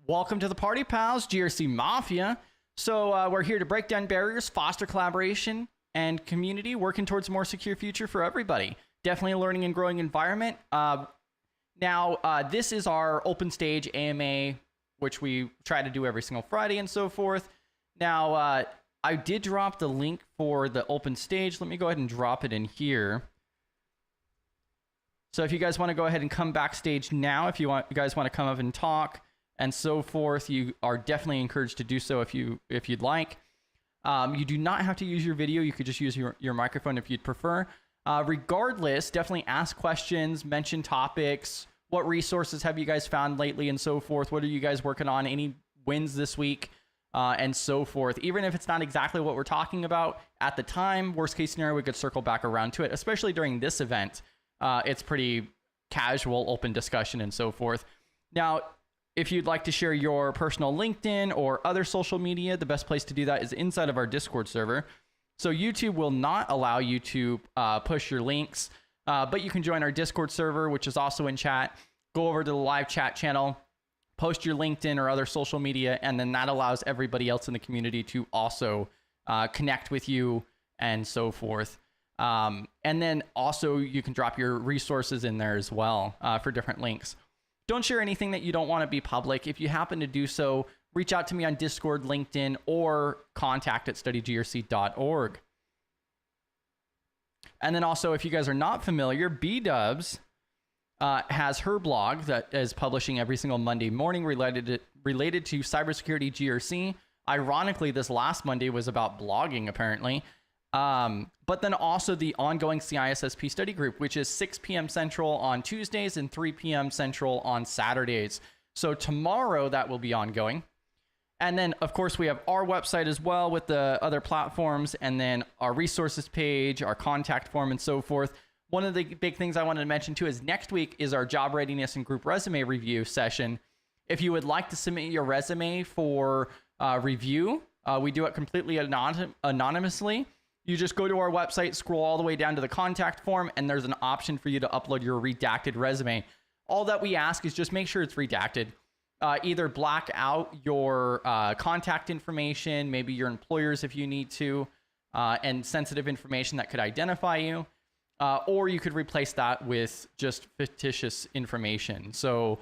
Welcome to the party, pals, GRC Mafia. So we're here to break down barriers, foster collaboration and community, working towards a more secure future for everybody. Definitely a learning and growing environment. Now, this is our open stage AMA, which we try to do every single Friday and so forth. Now, I did drop the link for the open stage. Let me go ahead and drop it in here. So if you guys want to go ahead and come backstage now, if you guys want to come up and talk and so forth, you are definitely encouraged to do so if you'd like. You do not have to use your video. You could just use your microphone if you'd prefer. Regardless, definitely ask questions, mention topics. What resources have you guys found lately and so forth? What are you guys working on? Any wins this week and so forth? Even if it's not exactly what we're talking about at the time, worst case scenario, we could circle back around to it, especially during this event. It's pretty casual, open discussion and so forth. Now, if you'd like to share your personal LinkedIn or other social media, the best place to do that is inside of our Discord server. So YouTube will not allow you to push your links, but you can join our Discord server, which is also in chat. Go over to the live chat channel, post your LinkedIn or other social media, and then that allows everybody else in the community to also connect with you and so forth. And then also you can drop your resources in there as well for different links. Don't share anything that you don't want to be public. If you happen to do so, reach out to me on Discord, LinkedIn, or contact@studygrc.org. And then also, if you guys are not familiar, B-Dubs has her blog that is publishing every single Monday morning related to cybersecurity GRC. Ironically, this last Monday was about blogging, apparently. But then also the ongoing CISSP study group, which is 6 p.m. Central on Tuesdays and 3 p.m. Central on Saturdays. So tomorrow that will be ongoing. And then, of course, we have our website as well with the other platforms, and then our resources page, our contact form, and so forth. One of the big things I wanted to mention, too, is next week is our job readiness and group resume review session. If you would like to submit your resume for review, we do it completely anonymously. You just go to our website, scroll all the way down to the contact form, and there's an option for you to upload your redacted resume. All that we ask is just make sure it's redacted. Either black out your contact information, maybe your employers if you need to, and sensitive information that could identify you, or you could replace that with just fictitious information. So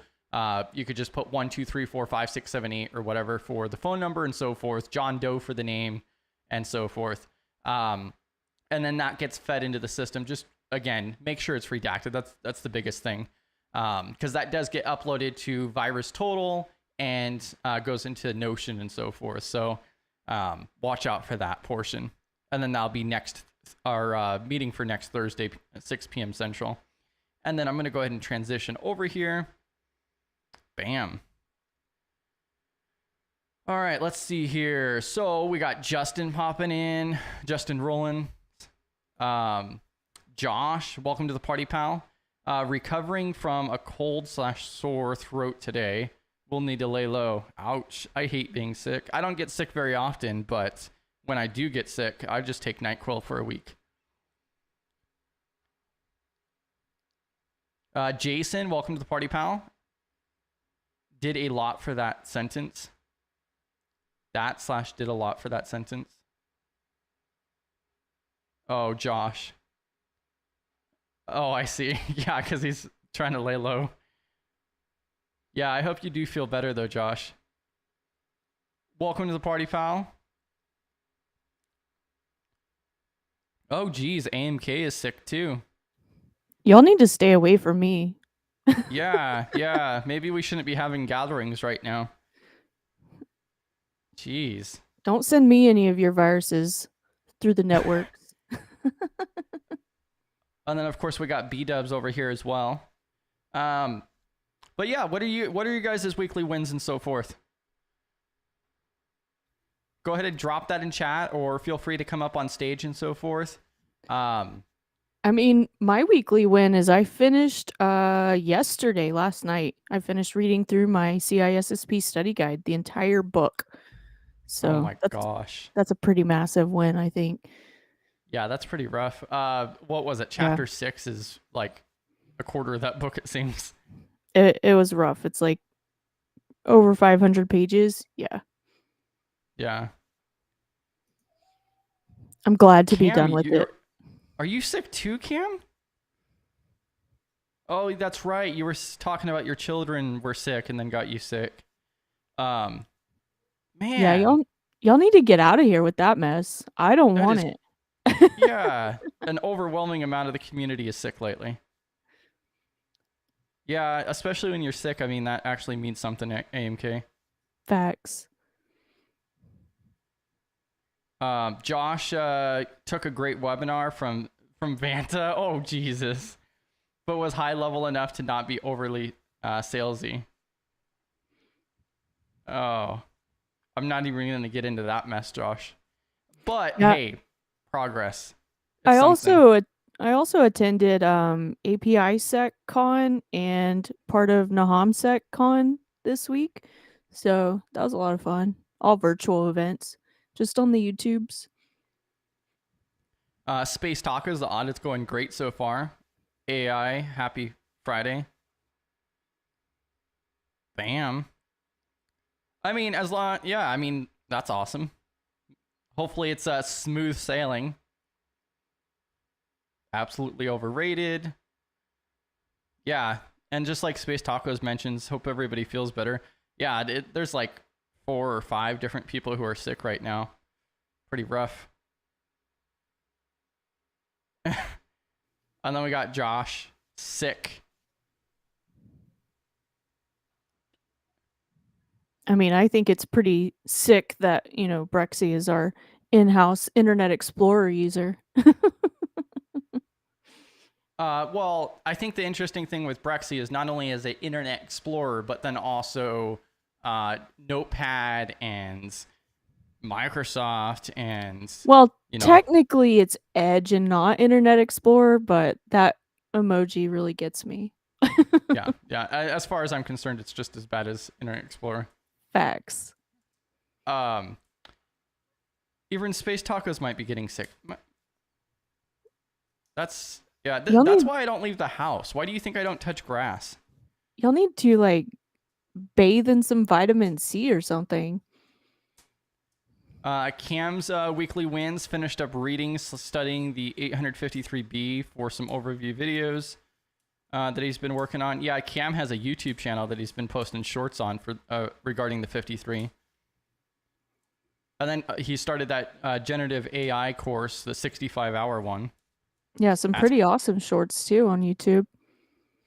you could just put 1, 2, 3, 4, 5, 6, 7, 8 or whatever for the phone number and so forth, John Doe for the name and so forth. And then that gets fed into the system. Just, again, make sure it's redacted. That's the biggest thing. Because that does get uploaded to VirusTotal and goes into Notion and so forth. So watch out for that portion. And then that'll be our meeting for next Thursday at 6 p.m. Central. And then I'm going to go ahead and transition over here. Bam. All right, let's see here. So we got Justin popping in, Justin Rowland. Josh, welcome to the party, pal. Recovering from a cold/sore throat today. We'll need to lay low. Ouch. I hate being sick. I don't get sick very often, but when I do get sick, I just take NyQuil for a week. Jason, welcome to the party, pal. Did a lot for that sentence. /did a lot for that sentence. Oh, Josh. Oh, I see. Yeah, because he's trying to lay low. Yeah, I hope you do feel better, though, Josh. Welcome to the party, pal. Oh, geez. AMK is sick, too. Y'all need to stay away from me. Yeah. Maybe we shouldn't be having gatherings right now. Jeez. Don't send me any of your viruses through the networks. And then, of course, we got B-Dubs over here as well. But yeah, what are your guys' weekly wins and so forth? Go ahead and drop that in chat, or feel free to come up on stage and so forth. I mean, my weekly win is I finished last night. I finished reading through my CISSP study guide, the entire book. So oh my gosh. That's a pretty massive win, I think. Yeah, that's pretty rough. What was it? Chapter 6 is like a quarter of that book, it seems. It was rough. It's like over 500 pages. Yeah. Yeah. I'm glad to be Cam, done with it. are you sick too, Cam? Oh, that's right. You were talking about your children were sick and then got you sick. Um, Yeah, man, y'all need to get out of here with that mess. I don't that want is, it. yeah, an overwhelming amount of the community is sick lately. Yeah, especially when you're sick. I mean, that actually means something at AMK. Facts. Josh took a great webinar from Vanta. Oh, Jesus. But was high level enough to not be overly salesy. Oh, I'm not even going to get into that mess, Josh. But Yeah. hey, progress. It's I something. also attended API SecCon and part of Naham SecCon this week. So that was a lot of fun. All virtual events, just on the YouTubes. Space Tacos, the audit's going great so far. AI, happy Friday. Bam. I mean, I mean, that's awesome. Hopefully it's smooth sailing. Absolutely overrated. Yeah, and just like Space Tacos mentions, hope everybody feels better. Yeah, there's like 4 or 5 different people who are sick right now. Pretty rough. And then we got Josh, sick. I mean, I think it's pretty sick that, Brexy is our in-house Internet Explorer user. Well, I think the interesting thing with Brexy is not only as an Internet Explorer, but then also Notepad and Microsoft and Well, you know technically it's Edge and not Internet Explorer, but that emoji really gets me. yeah. As far as I'm concerned, it's just as bad as Internet Explorer. Facts. Even Space Tacos might be getting sick. That's Y'all that's need why I don't leave the house. Why do you think I don't touch grass? y'all need to like bathe in some vitamin C or something. Cam's weekly wins finished up reading, studying the 853B for some overview videos that he's been working on. Yeah, Cam has a YouTube channel that he's been posting shorts on for regarding the 53. And then he started that generative AI course, the 65-hour one. Yeah, some That's pretty awesome shorts too on YouTube.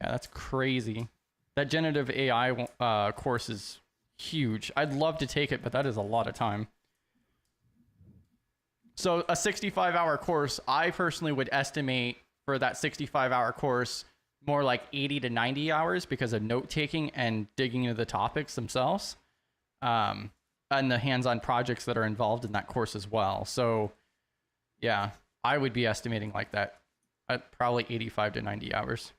Yeah, that's crazy. That generative AI course is huge. I'd love to take it, but that is a lot of time. So a 65-hour course, I personally would estimate for that 65-hour course more like 80 to 90 hours because of note taking and digging into the topics themselves, and the hands-on projects that are involved in that course as well. So yeah, I would be estimating like that at probably 85 to 90 hours.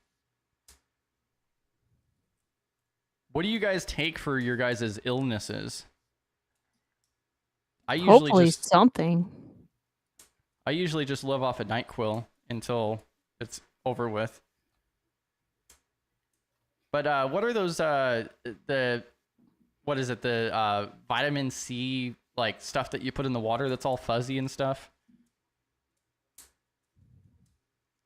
What do you guys take for your guys' illnesses? Hopefully something. I usually just live off a NyQuil until it's over with. But what are those what is it, the vitamin C like stuff that you put in the water that's all fuzzy and stuff?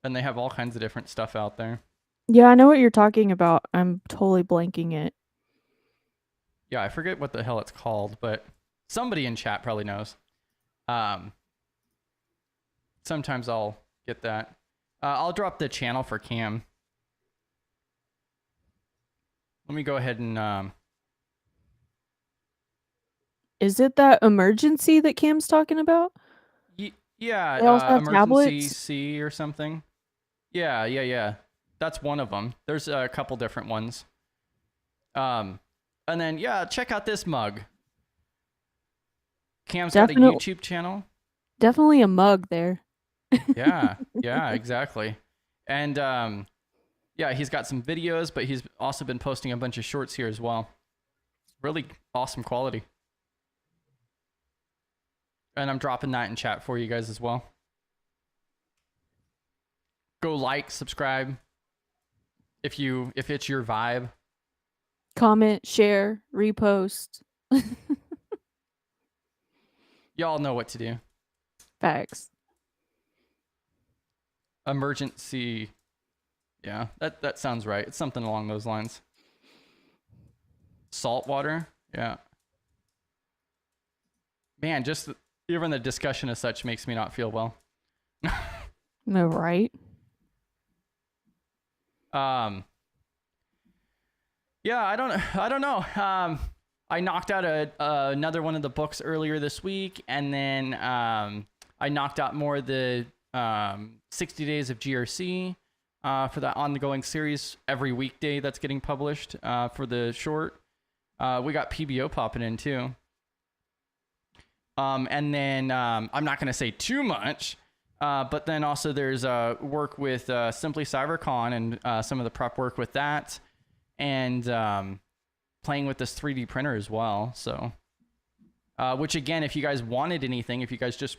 And they have all kinds of different stuff out there. Yeah, I know what you're talking about. I'm totally blanking it. Yeah, I forget what the hell it's called, but somebody in chat probably knows. Sometimes I'll get that. I'll drop the channel for Cam. Let me go ahead and Is it that emergency that Cam's talking about? yeah, They also have emergency tablets. C or something. Yeah. That's one of them. There's a couple different ones. And then yeah, check out this mug. Cam's got a YouTube channel. Definitely a mug there. Yeah, exactly. And yeah, he's got some videos, but he's also been posting a bunch of shorts here as well. Really awesome quality. And I'm dropping that in chat for you guys as well. Go like, subscribe if it's your vibe. Comment, share, repost. Y'all know what to do. Facts. Emergency. Yeah, that sounds right. It's something along those lines. Salt water. Yeah. Man, just even the discussion as such makes me not feel well. No, right? Yeah, I don't know. I knocked out another one of the books earlier this week, and then I knocked out more of the 60 Days of GRC for that ongoing series every weekday that's getting published for the short. We got PBO popping in too. And then I'm not going to say too much, but then also there's work with Simply CyberCon and some of the prep work with that, and playing with this 3D printer as well. So, which again, if you guys wanted anything, if you guys just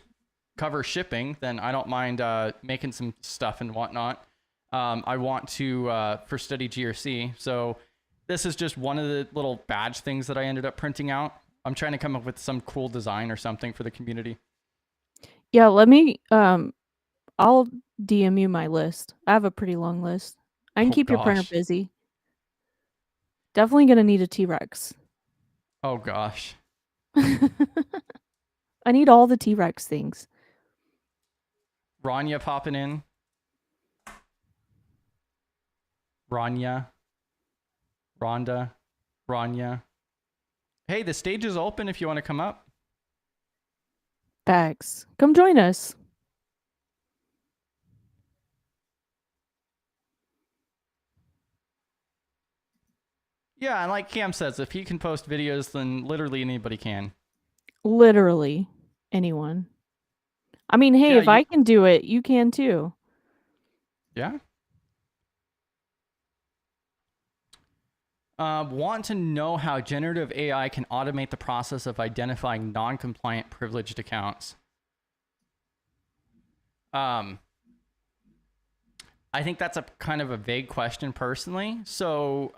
cover shipping, then I don't mind making some stuff and whatnot. I want to for Study GRC. So this is just one of the little badge things that I ended up printing out. I'm trying to come up with some cool design or something for the community. Yeah, let me I'll DM you my list. I have a pretty long list. I can keep your printer busy. Definitely gonna need a T-Rex. Oh gosh. I need all the T-Rex things. Rania popping in. Rania. Rhonda. Rania. Hey, the stage is open if you want to come up. Facts. Come join us. Yeah, and like Cam says, if he can post videos, then literally anybody can. Literally anyone. I mean, hey, if I can do it, you can too. Yeah. Want to know how generative AI can automate the process of identifying non-compliant privileged accounts? I think that's a kind of a vague question personally. So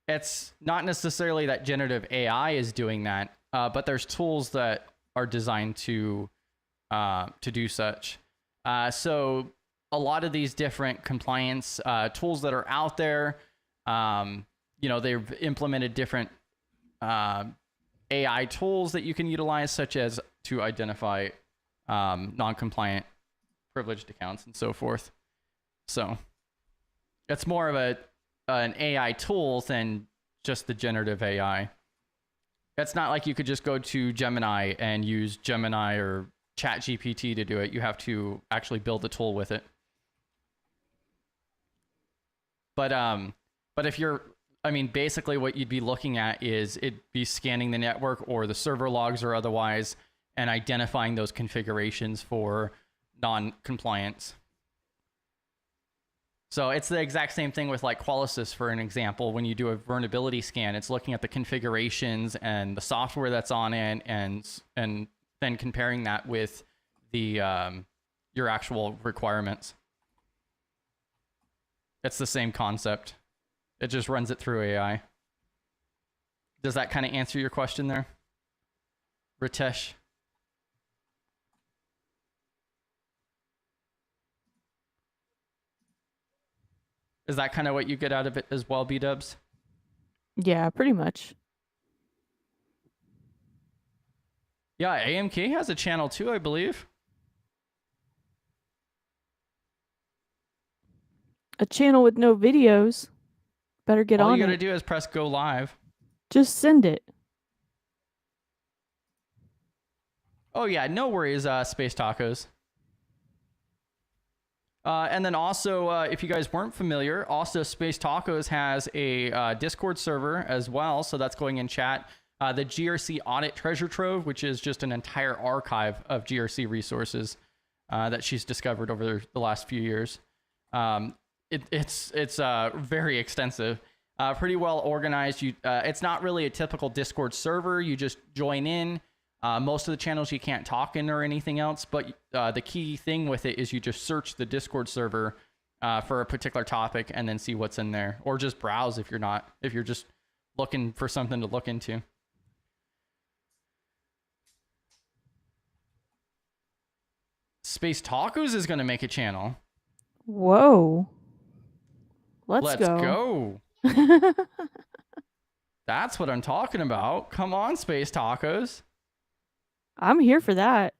it's not necessarily that generative AI is doing that, but there's tools that are designed to do such. So a lot of these different compliance tools that are out there, they've implemented different AI tools that you can utilize, such as to identify non-compliant privileged accounts and so forth. So it's more of an AI tool than just the generative AI. It's not like you could just go to Gemini and use Gemini or ChatGPT to do it. You have to actually build a tool with it. But if you're, basically what you'd be looking at is it'd be scanning the network or the server logs or otherwise and identifying those configurations for non-compliance. So it's the exact same thing with like Qualisys, for an example. When you do a vulnerability scan, it's looking at the configurations and the software that's on it, and then comparing that with the your actual requirements. It's the same concept. It just runs it through AI. Does that kind of answer your question there, Ritesh? Is that kind of what you get out of it as well, B-dubs? Yeah, pretty much. Yeah, AMK has a channel too, I believe. A channel with no videos. Better get on it. All you gotta do is press go live. Just send it. Oh yeah, no worries, Space Tacos. And then also, if you guys weren't familiar, also Space Tacos has a Discord server as well. So that's going in chat. The GRC Audit Treasure Trove, which is just an entire archive of GRC resources that she's discovered over the last few years. It's very extensive, pretty well organized. It's not really a typical Discord server. You just join in. Most of the channels you can't talk in or anything else, but the key thing with it is you just search the Discord server for a particular topic and then see what's in there, or just browse if you're just looking for something to look into. Space Tacos is going to make a channel. Whoa. Let's go. That's what I'm talking about. Come on, Space Tacos. I'm here for that.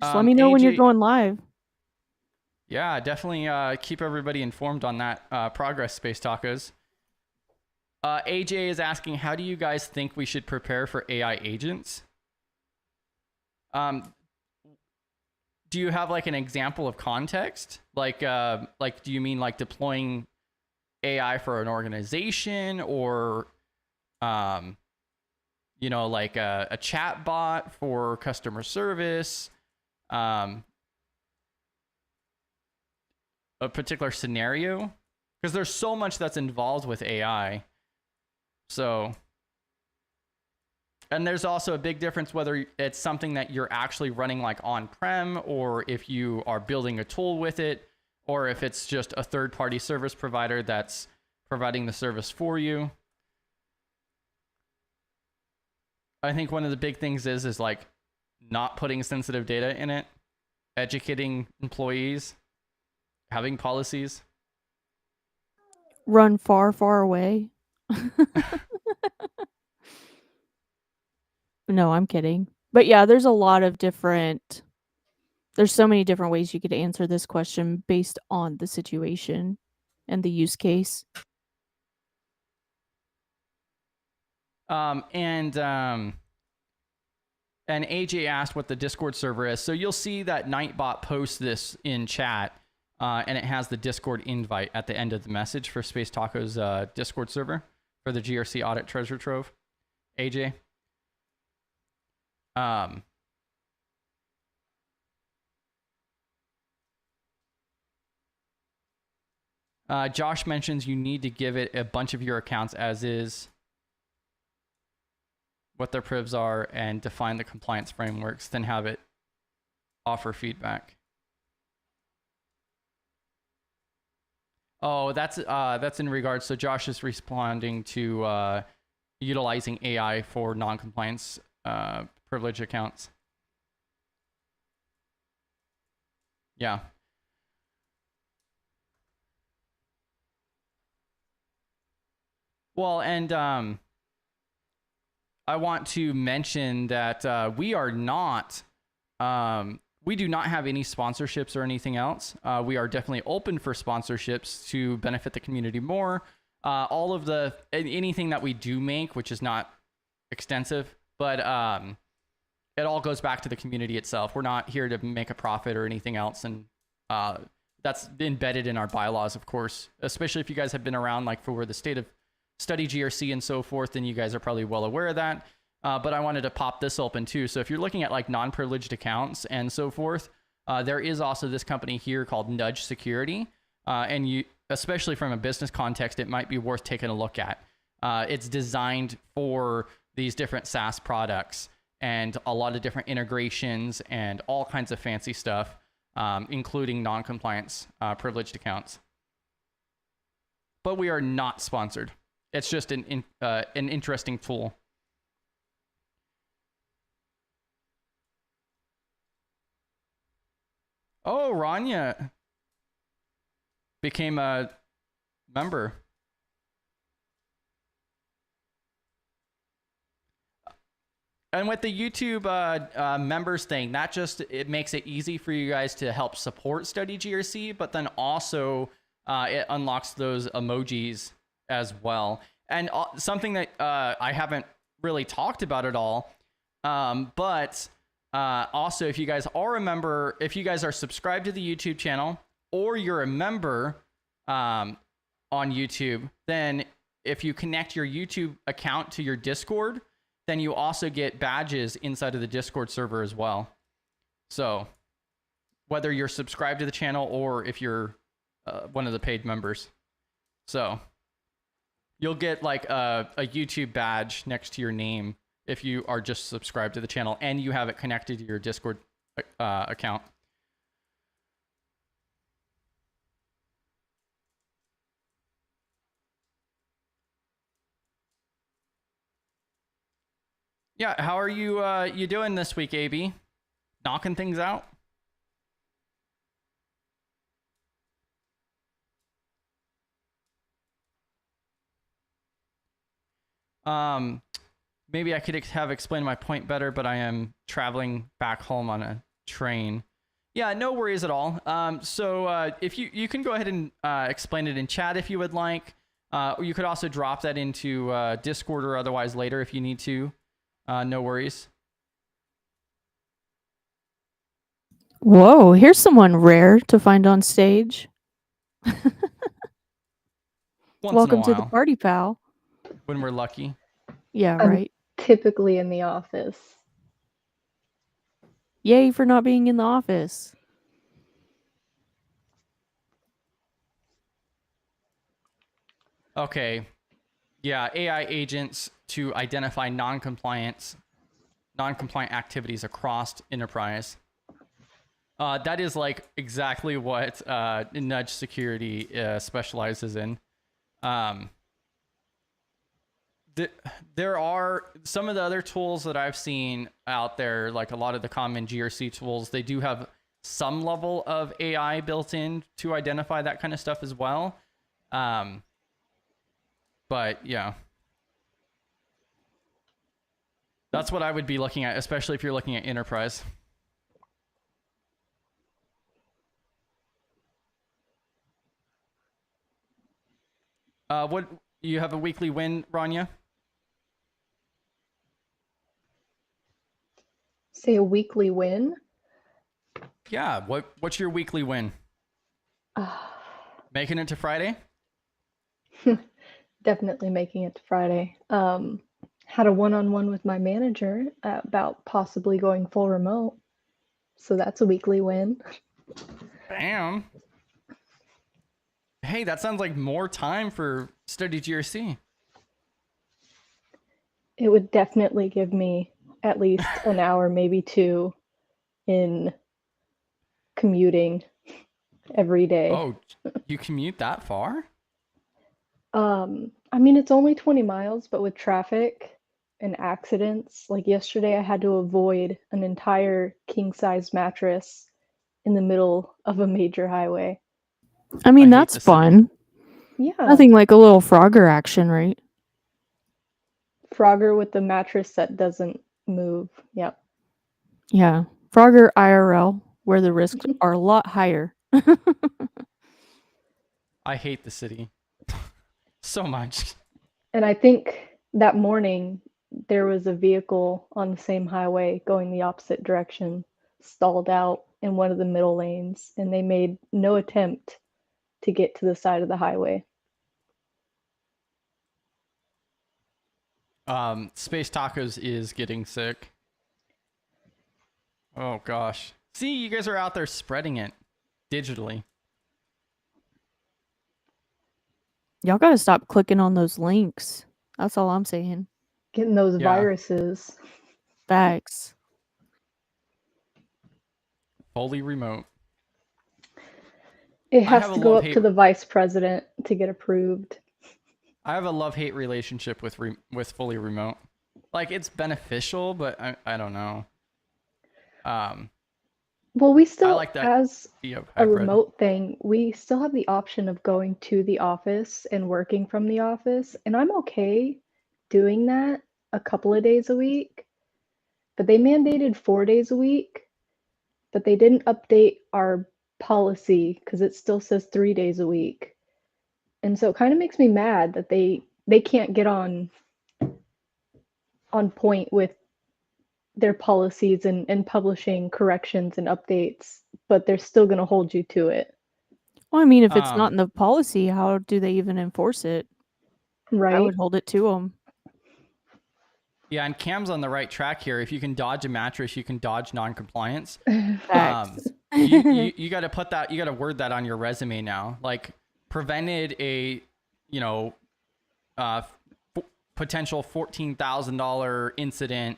Just let me know when you're going live. Yeah, definitely keep everybody informed on that progress, Space Tacos. AJ is asking, how do you guys think we should prepare for AI agents? Do you have like an example of context? Like do you mean like deploying AI for an organization, or you know, like a chat bot for customer service? A particular scenario? Because there's so much that's involved with AI. So, and there's also a big difference whether it's something that you're actually running like on-prem, or if you are building a tool with it, or if it's just a third-party service provider that's providing the service for you. I think one of the big things is like not putting sensitive data in it, educating employees, having policies. Run far, far away. No, I'm kidding. But yeah, there's a lot of different, there's so many different ways you could answer this question based on the situation and the use case. And AJ asked what the Discord server is. So you'll see that Nightbot posts this in chat, and it has the Discord invite at the end of the message for Space Taco's Discord server for the GRC Audit Treasure Trove. AJ. Josh mentions you need to give it a bunch of your accounts as is, what their privs are, and define the compliance frameworks, then have it offer feedback. Oh, that's in regards. So Josh is responding to utilizing AI for non-compliance privilege accounts. Yeah. Well, and I want to mention that we are not, we do not have any sponsorships or anything else. We are definitely open for sponsorships to benefit the community more. All of anything that we do make, which is not extensive, but it all goes back to the community itself. We're not here to make a profit or anything else. And that's embedded in our bylaws, of course, especially if you guys have been around like for the state of study GRC and so forth, then you guys are probably well aware of that. But I wanted to pop this open too. So if you're looking at like non-privileged accounts and so forth, there is also this company here called Nudge Security. And you, especially from a business context, it might be worth taking a look at. It's designed for these different SaaS products and a lot of different integrations and all kinds of fancy stuff, including non-compliance privileged accounts. But we are not sponsored. It's just an interesting tool. Oh, Rania became a member. And with the YouTube members thing, that just, it makes it easy for you guys to help support Study GRC, but then also it unlocks those emojis as well. And something that I haven't really talked about at all, but also if you guys are a member, if you guys are subscribed to the YouTube channel or you're a member on YouTube, then if you connect your YouTube account to your Discord, then you also get badges inside of the Discord server as well. So whether you're subscribed to the channel or if you're one of the paid members. So you'll get like a YouTube badge next to your name if you are just subscribed to the channel and you have it connected to your Discord account. Yeah, how are you you doing this week, AB? Knocking things out? Um, maybe I could have explained my point better, but I am traveling back home on a train. Yeah, no worries at all. So if you can go ahead and explain it in chat if you would like. Or you could also drop that into Discord or otherwise later if you need to. No worries. Whoa, here's someone rare to find on stage. Once in a Welcome to the while, party, pal. when we're lucky. Yeah, I'm right. typically in the office. Yay for not being in the office. Okay. Yeah, AI agents to identify non-compliant activities across enterprise. That is like exactly what Nudge Security specializes in. There are some of the other tools that I've seen out there, like a lot of the common GRC tools, they do have some level of AI built in to identify that kind of stuff as well. But yeah, that's what I would be looking at, especially if you're looking at enterprise. What you have a weekly win, Rania? Say a weekly win. Yeah. What's your weekly win? Making it to Friday? Definitely making it to Friday. Had a one-on-one with my manager about possibly going full remote. So that's a weekly win. Bam. Hey, that sounds like more time for study GRC. It would definitely give me at least an hour, maybe two, in commuting every day. Oh, you commute that far? I mean, it's only 20 miles, but with traffic and accidents, like yesterday, I had to avoid an entire king-size mattress in the middle of a major highway. I mean, I hate that's the city. fun. Yeah. Nothing like a little Frogger action, right? Frogger with the mattress that doesn't move. Yep. Yeah. Frogger IRL, where the risks are a lot higher. I hate the city so much. And I think that morning there was a vehicle on the same highway going the opposite direction, stalled out in one of the middle lanes, and they made no attempt to get to the side of the highway. Space Tacos is getting sick. Oh gosh. See, you guys are out there spreading it digitally. Y'all gotta stop clicking on those links. That's all I'm saying. Getting those Yeah. viruses. Facts. Fully remote. It has have a to go up love-hate- to the vice president to get approved. I have a love-hate relationship with fully remote. Like, it's beneficial, but I don't know. Well, we still, like that as idea of a hybrid. remote thing, we still have the option of going to the office and working from the office. And I'm okay doing that a couple of days a week. But they mandated 4 days a week, but they didn't update our policy because it still says 3 days a week. And so it kind of makes me mad that they can't get on point with their policies and publishing corrections and updates, but they're still going to hold you to it. Well, I mean, if it's not in the policy, how do they even enforce it? Right? I would hold it to them. Yeah, and Cam's on the right track here. If you can dodge a mattress, you can dodge non-compliance. Facts. You got to put that, you got to word that on your resume now. Like, prevented a, potential $14,000 incident,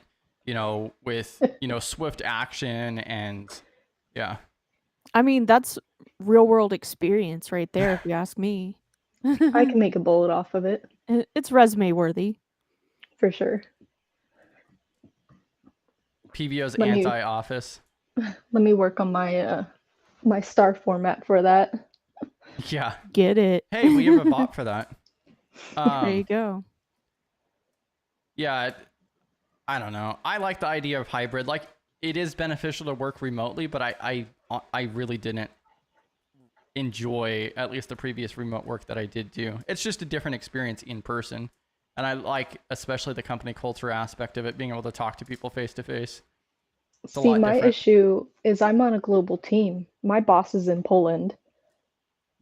with, swift action and yeah. I mean, that's real world experience right there, if you ask me. I can make a bullet off of it. It's resume worthy. For sure. PBO's Let me- anti-office. Let me work on my my star format for that. Yeah. Get it. Hey, we have a bot for that. There you go. Yeah, I don't know. I like the idea of hybrid. Like, it is beneficial to work remotely, but I really didn't enjoy at least the previous remote work that I did do. It's just a different experience in person. And I like especially the company culture aspect of it, being able to talk to people face to face. It's a See, lot my different. issue is I'm on a global team. My boss is in Poland.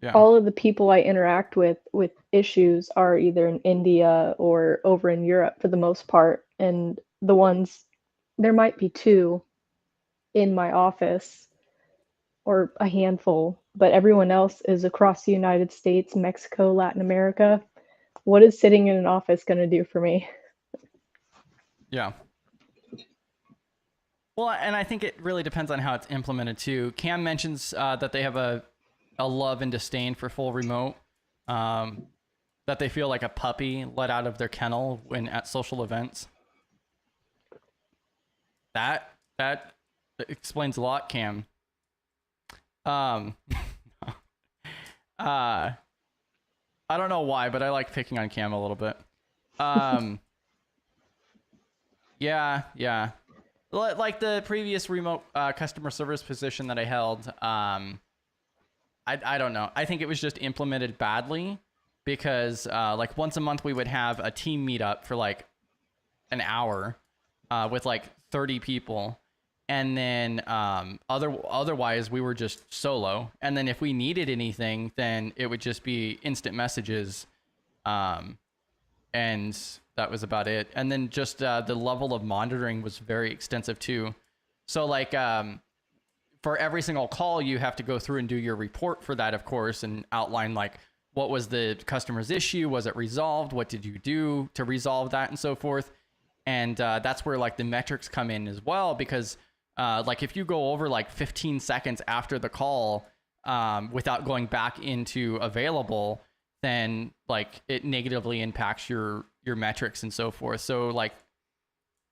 Yeah. All of the people I interact with issues are either in India or over in Europe for the most part. And the ones, there might be two in my office or a handful, but everyone else is across the United States, Mexico, Latin America. What is sitting in an office going to do for me? Yeah. Well, and I think it really depends on how it's implemented too. Cam mentions that they have a love and disdain for full remote, that they feel like a puppy let out of their kennel when at social events. That explains a lot, Cam. I don't know why, but I like picking on Cam a little bit. Yeah. Like the previous remote customer service position that I held, I don't know. I think it was just implemented badly because like once a month we would have a team meetup for like an hour with like 30 people. And then otherwise we were just solo. And then if we needed anything, then it would just be instant messages. And that was about it. And then just the level of monitoring was very extensive too. So like for every single call, you have to go through and do your report for that, of course, and outline like what was the customer's issue? Was it resolved? What did you do to resolve that and so forth? And that's where like the metrics come in as well, because like if you go over like 15 seconds after the call without going back into available, then like it negatively impacts your metrics and so forth. So like,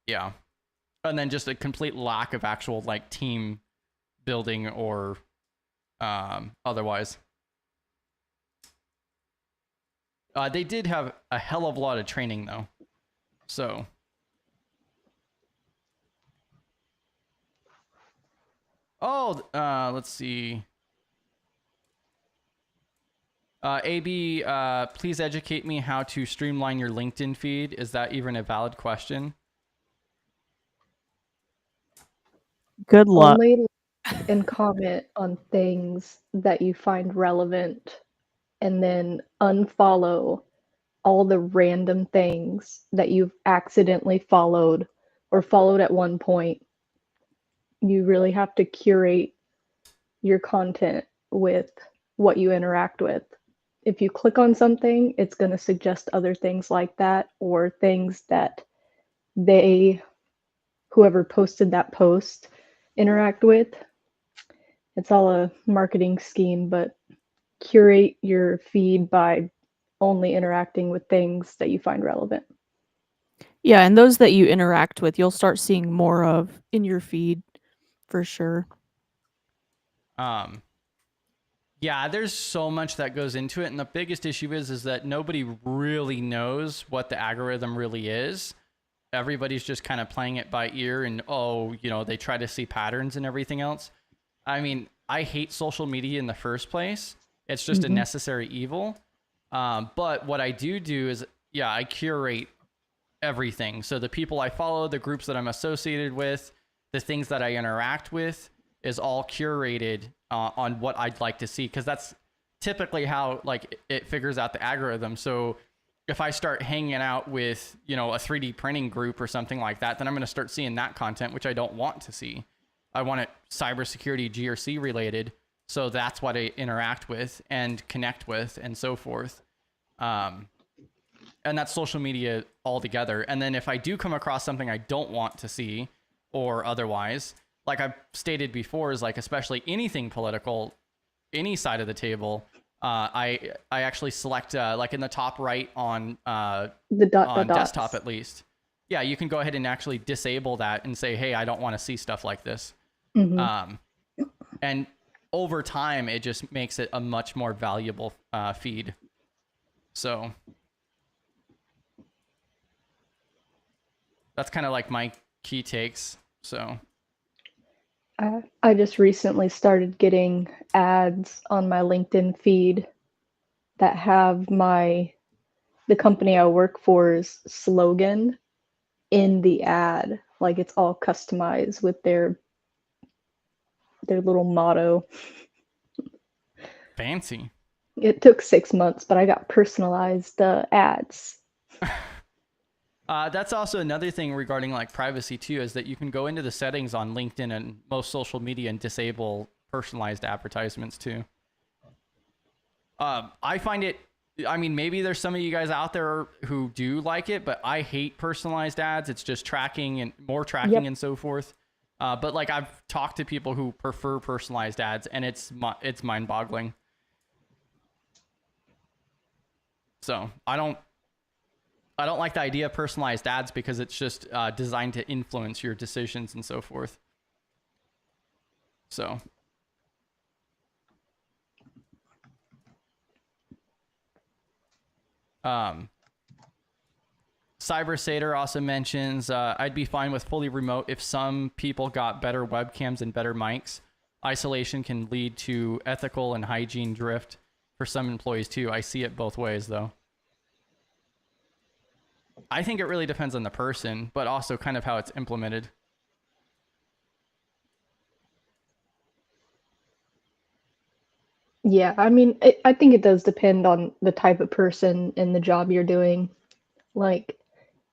yeah. And then just a complete lack of actual like team building or otherwise. They did have a hell of a lot of training though. So. Oh, let's see. AB, please educate me how to streamline your LinkedIn feed. Is that even a valid question? Good luck. Only like and comment on things that you find relevant, and then unfollow all the random things that you've accidentally followed or followed at one point. You really have to curate your content with what you interact with. If you click on something, it's going to suggest other things like that, or things that whoever posted that post, interact with. It's all a marketing scheme, but curate your feed by only interacting with things that you find relevant. Yeah, and those that you interact with, you'll start seeing more of in your feed for sure. Yeah, there's so much that goes into it, and the biggest issue is that nobody really knows what the algorithm really is. Everybody's just kind of playing it by ear, and they try to see patterns and everything else. I mean, I hate social media in the first place. It's just a necessary evil. But what I do is, I curate everything. So the people I follow, the groups that I'm associated with, the things that I interact with is all curated on what I'd like to see, because that's typically how like it figures out the algorithm. So if I start hanging out with a 3D printing group or something like that, then I'm going to start seeing that content, which I don't want to see. I want it cybersecurity GRC related, so that's what I interact with and connect with and so forth. And that's social media altogether. And then if I do come across something I don't want to see or otherwise, like I've stated before, is like especially anything political, any side of the table, I actually select like in the top right on The dot on dot dots. desktop at least. yeah, you can go ahead and actually disable that and say, hey, I don't want to see stuff like this. Mhm. And over time, it just makes it a much more valuable feed. So that's kind of like my key takes. So I just recently started getting ads on my LinkedIn feed that have the company I work for's slogan in the ad. Like it's all customized with their little motto. fancy. It took 6 months, but I got personalized ads. That's also another thing regarding like privacy too, is that you can go into the settings on LinkedIn and most social media and disable personalized advertisements too. I find it, I mean, maybe there's some of you guys out there who do like it, but I hate personalized ads. It's just tracking and more tracking Yep. and so forth. But like I've talked to people who prefer personalized ads, and it's mind-boggling. So I don't like the idea of personalized ads because it's just designed to influence your decisions and so forth. So Cybersator also mentions, I'd be fine with fully remote if some people got better webcams and better mics. Isolation can lead to ethical and hygiene drift for some employees too. I see it both ways though. I think it really depends on the person, but also kind of how it's implemented. Yeah, I mean, I think it does depend on the type of person and the job you're doing. Like,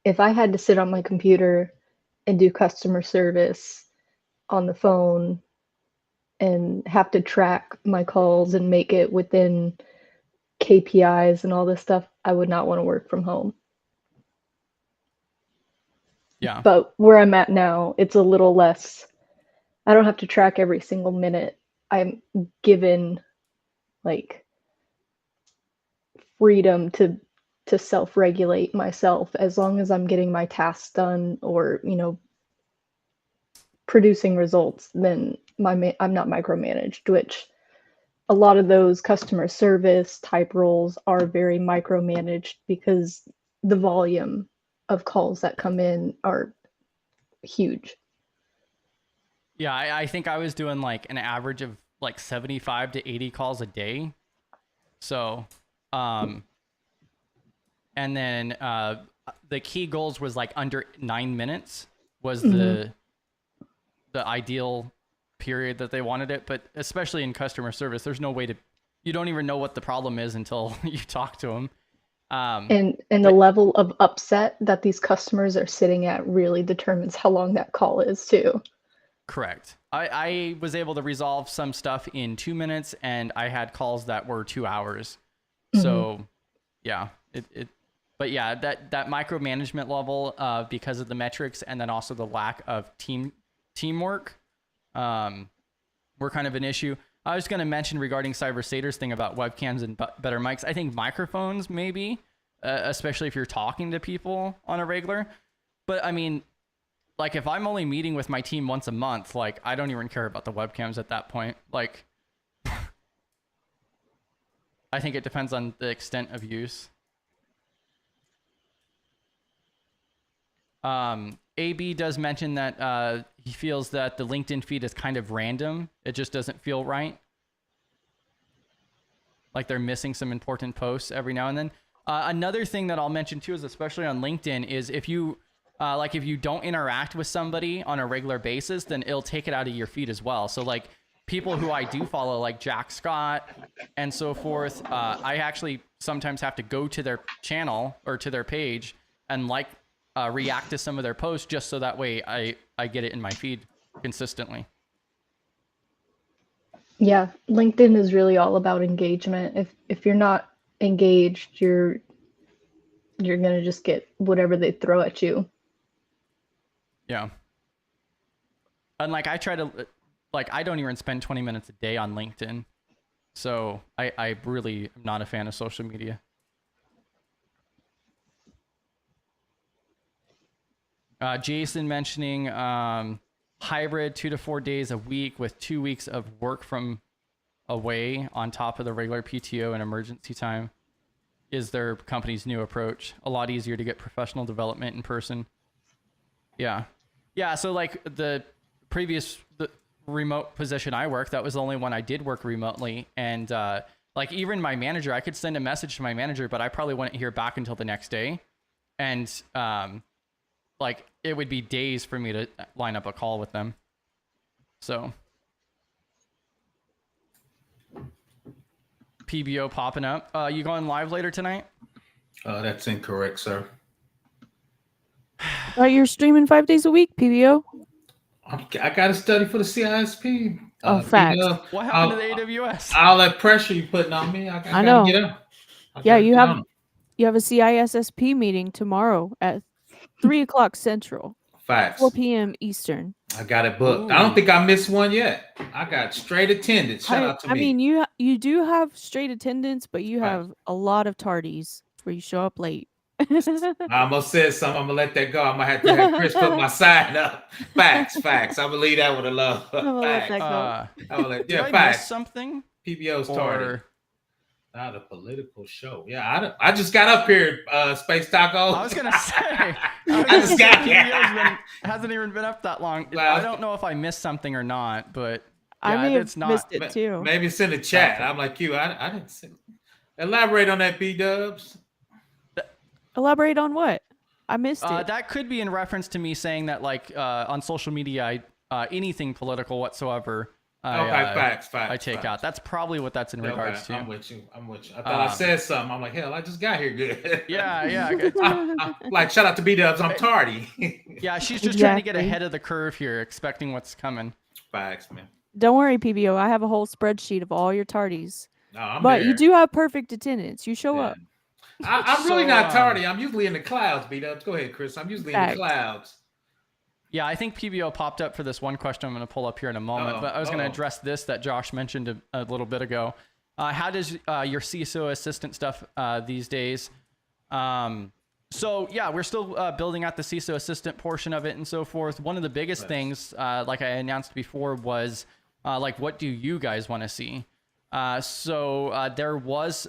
if I had to sit on my computer and do customer service on the phone and have to track my calls and make it within KPIs and all this stuff, I would not want to work from home. Yeah. But where I'm at now, it's a little less. I don't have to track every single minute. I'm given like freedom to self-regulate myself as long as I'm getting my tasks done or, producing results, then I'm not micromanaged, which a lot of those customer service type roles are very micromanaged because the volume of calls that come in are huge. Yeah, I think I was doing like an average of like 75 to 80 calls a day. So, and then the key goals was like under 9 minutes was Mhm. the ideal period that they wanted it. But especially in customer service, there's no way to, you don't even know what the problem is until you talk to them. And the But level of upset that these customers are sitting at really determines how long that call is too. correct. I was able to resolve some stuff in 2 minutes, and I had calls that were 2 hours. Mhm. So yeah, but yeah, that micromanagement level, because of the metrics and then also the lack of teamwork, were kind of an issue. I was going to mention regarding Cybersator's thing about webcams and better mics. I think microphones maybe, especially if you're talking to people on a regular. But I mean, like if I'm only meeting with my team once a month, like I don't even care about the webcams at that point. Like I think it depends on the extent of use. AB does mention that he feels that the LinkedIn feed is kind of random. It just doesn't feel right. Like they're missing some important posts every now and then. Another thing that I'll mention too is, especially on LinkedIn, is if you if you don't interact with somebody on a regular basis, then it'll take it out of your feed as well. So like people who I do follow, like Jack Scott and so forth, I actually sometimes have to go to their channel or to their page and react to some of their posts just so that way I get it in my feed consistently. Yeah, LinkedIn is really all about engagement. If you're not engaged, you're gonna just get whatever they throw at you. Yeah. And like I try to, like I don't even spend 20 minutes a day on LinkedIn. So I really am not a fan of social media. Jason mentioning hybrid 2 to 4 days a week with 2 weeks of work from away on top of the regular PTO and emergency time is their company's new approach. A lot easier to get professional development in person. Yeah. So like the remote position I worked, that was the only one I did work remotely. And like even my manager, I could send a message to my manager, but I probably wouldn't hear back until the next day. And like it would be days for me to line up a call with them. So PBO popping up. You going live later tonight? That's incorrect, sir. You're streaming 5 days a week, PBO? I got to study for the CISP. Facts. What happened to the AWS? All that pressure you putting on me, I know. gotta get up. Yeah, you have a CISSP meeting tomorrow at 3 o'clock Central. Facts. 4 p.m. Eastern. I got it booked. Ooh. I don't think I missed one yet. I got straight attendance. Shout out to me. I mean, you do have straight attendance, but you have a lot of tardies where you show up late. I almost said something. I'm gonna let that go. I'm gonna have to have Chris put my sign up. Facts. I'm gonna leave that with a love. Facts. Did I miss something? PBO's tardy. Not a political show. Yeah, I just got up here, Space Taco. I was gonna say, I just got here. Hasn't even been up that long. I don't know if I missed something or not, but I may have missed it too. Maybe it's in the chat. I'm like you. I didn't see. Elaborate on that, B-dubs. Elaborate on what? I missed it. That could be in reference to me saying that, like, on social media, anything political whatsoever. Facts. I take out. That's probably what that's in regards to. I'm with you. I thought I said something. I'm like, hell, I just got here good. Yeah. Like, shout out to B-dubs. I'm tardy. Yeah, she's just trying to get ahead of the curve here, expecting what's coming. Facts, man. Don't worry, PBO. I have a whole spreadsheet of all your tardies. No, but you do have perfect attendance. You show up. I'm really not tardy. I'm usually in the clouds, B-dubs. Go ahead, Chris. I'm usually in the clouds. Yeah, I think PBO popped up for this one question I'm going to pull up here in a moment, but I was going to address this that Josh mentioned a little bit ago. How does your CISO assistant stuff these days? So yeah, we're still building out the CISO assistant portion of it and so forth. One of the biggest things, like I announced before, was like, what do you guys want to see? So there was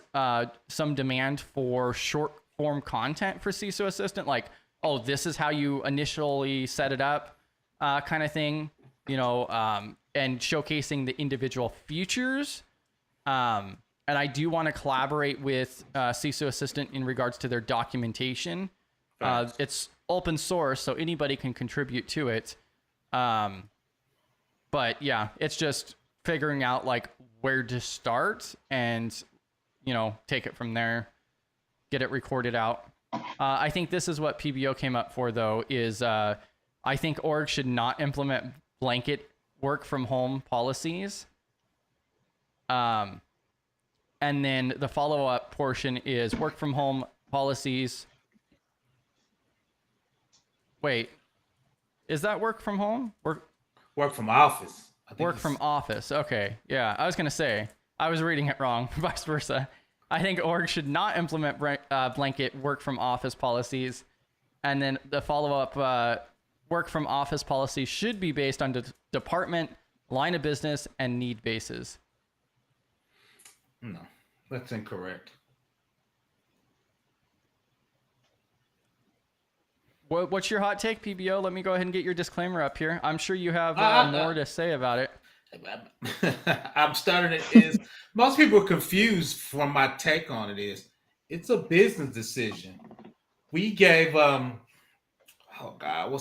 some demand for short form content for CISO assistant, like, oh, this is how you initially set it up, kind of thing, you know, and showcasing the individual features. And I do want to collaborate with CISO assistant in regards to their documentation. It's open source, so anybody can contribute to it. But yeah, it's just figuring out like where to start and, you know, take it from there, get it recorded out. I think this is what PBO came up for, though, is I think orgs should not implement blanket work from home policies. And then the follow-up portion is work from home policies. Wait, is that work from home? Work from office. Work from office. Okay. Yeah, I was going to say, I was reading it wrong, vice versa. I think orgs should not implement blanket work from office policies. And then the follow-up work from office policies should be based on department, line of business, and need bases. No, that's incorrect. What's your hot take, PBO? Let me go ahead and get your disclaimer up here. I'm sure you have more to say about it. I'm starting it is most people are confused from my take on it is it's a business decision. We gave what's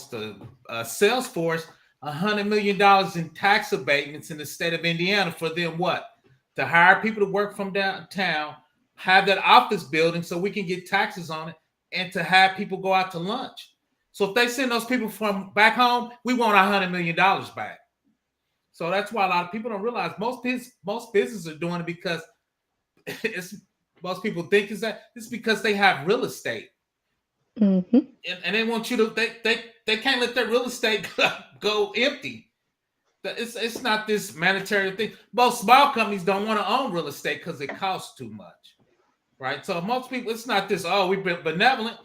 the Salesforce $100 million in tax abatements in the state of Indiana for them to hire people to work from downtown, have that office building so we can get taxes on it, and to have people go out to lunch. So if they send those people from back home, we want $100 million back. So that's why a lot of people don't realize most businesses are doing it because most people think it's because they have real estate. Mm-hmm. And they want you to they can't let their real estate go empty. It's not this monetary thing. Most small companies don't want to own real estate because it costs too much, right? So most people, it's not this. Oh, we've been benevolent.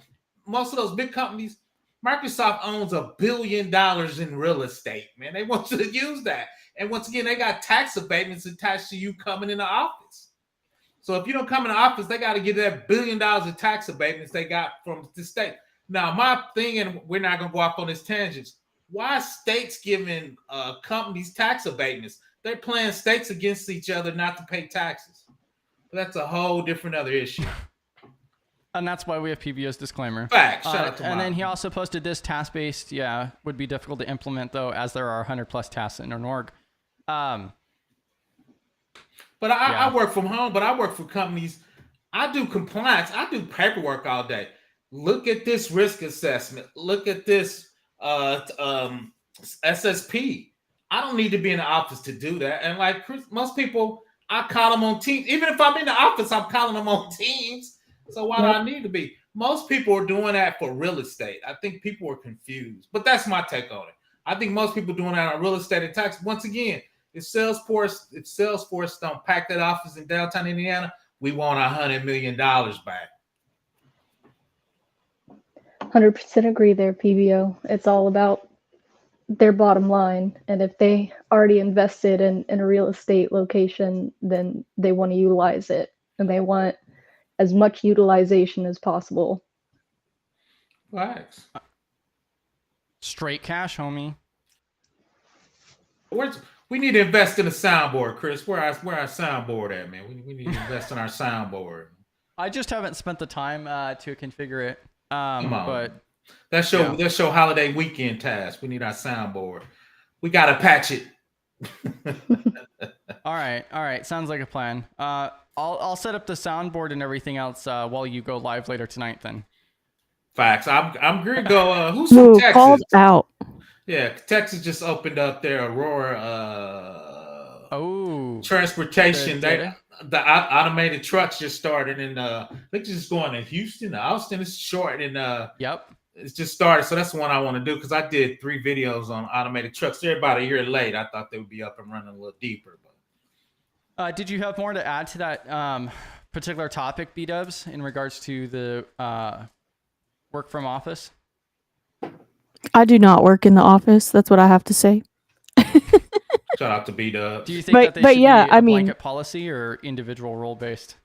Most of those big companies, Microsoft owns $1 billion in real estate, man. They want you to use that. And once again, they got tax abatements attached to you coming in the office. So if you don't come in the office, they got to give that $1 billion of tax abatements they got from the state. Now, my thing, and we're not going to go off on this tangent, why are states giving companies tax abatements? They're playing states against each other not to pay taxes. But that's a whole different other issue. And that's why we have PBO's disclaimer. Fact. Shout out to and Mom. then he also posted this task-based, would be difficult to implement, though, as there are 100 plus tasks in an org. But I work from home, but I work for companies. I do compliance. I do paperwork all day. Look at this risk assessment. Look at this SSP. I don't need to be in the office to do that. And like most people, I call them on Teams. Even if I'm in the office, I'm calling them on Teams. So why do I need to be? Most people are doing that for real estate. I think people are confused. But that's my take on it. I think most people doing that on real estate and tax. Once again, if Salesforce don't pack that office in downtown Indiana, we want $100 million back. 100% agree there, PBO. It's all about their bottom line. And if they already invested in a real estate location, then they want to utilize it. And they want as much utilization as possible. Relax. Straight cash, homie. We need to invest in a soundboard, Chris. Where our soundboard at, man? We need to invest in our soundboard. I just haven't spent the time to configure it. Come on. But that's your holiday weekend task. We need our soundboard. We gotta patch it. All right. Sounds like a plan. I'll set up the soundboard and everything else while you go live later tonight. Then. Facts. I'm gonna go. Who's from Texas? Called out. Yeah, Texas just opened up their Aurora transportation. The automated trucks just started, and they're just going to Houston, Austin. It's short, and it's just started. So that's the one I want to do because I did 3 videos on automated trucks. They're about a year late. I thought they would be up and running a little deeper. But did you have more to add to that particular topic, B-Dubs, in regards to the work from office? I do not work in the office. That's what I have to say. Shout out to B-Dubs. Do you think that they should be a blanket policy or individual role based?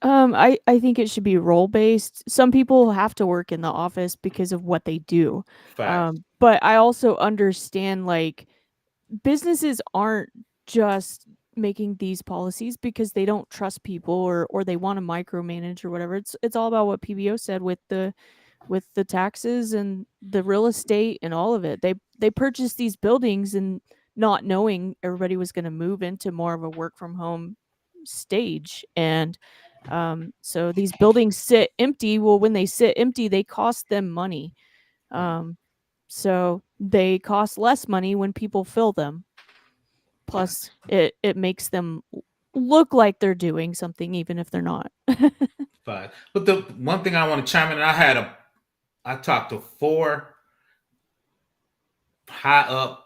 I think it should be role based. Some people have to work in the office because of what they do. But I also understand like businesses aren't just making these policies because they don't trust people or they want to micromanage or whatever. It's all about what PBO said with the taxes and the real estate and all of it. They purchased these buildings and not knowing everybody was going to move into more of a work from home stage. And so these buildings sit empty. Well, when they sit empty, they cost them money. So they cost less money when people fill them. Plus, it makes them look like they're doing something, even if they're not. But the one thing I want to chime in, I talked to 4 high up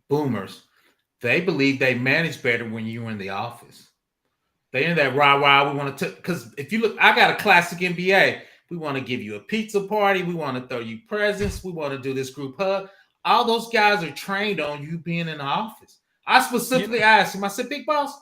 boomers. They believe they manage better when you're in the office. They in that rah-rah. We want to, because if you look, I got a classic MBA. We want to give you a pizza party. We want to throw you presents. We want to do this group hug. All those guys are trained on you being in the office. I specifically asked him, I said, Big Boss,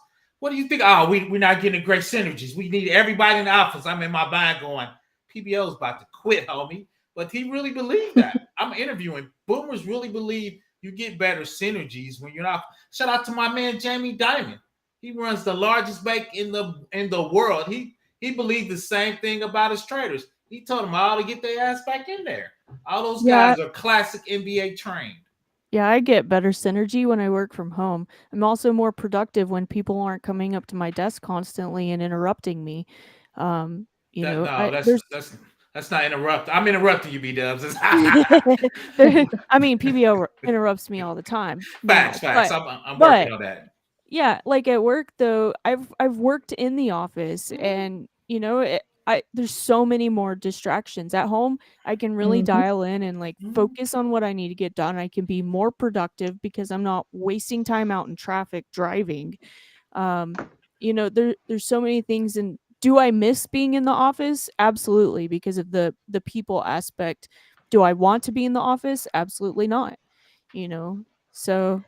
what do you think? Oh, we're not getting great synergies. We need everybody in the office. I'm in my mind going, PBO's about to quit, homie. But he really believed that. I'm interviewing. Boomers really believe you get better synergies when you're not. Shout out to my man, Jamie Dimon. He runs the largest bank in the world. He believed the same thing about his traders. He told them all to get their ass back in there. All those guys are classic MBA trained. Yeah, I get better synergy when I work from home. I'm also more productive when people aren't coming up to my desk constantly and interrupting me. That's not interrupt. I'm interrupting you, B-Dubs. I mean, PBO interrupts me all the time. Facts. I'm working on that. Yeah, like at work though, I've worked in the office, and there's so many more distractions. At home, I can really dial in and like focus on what I need to get done. I can be more productive because I'm not wasting time out in traffic driving. There's so many things. And do I miss being in the office? Absolutely, because of the people aspect. Do I want to be in the office? Absolutely not. You know, so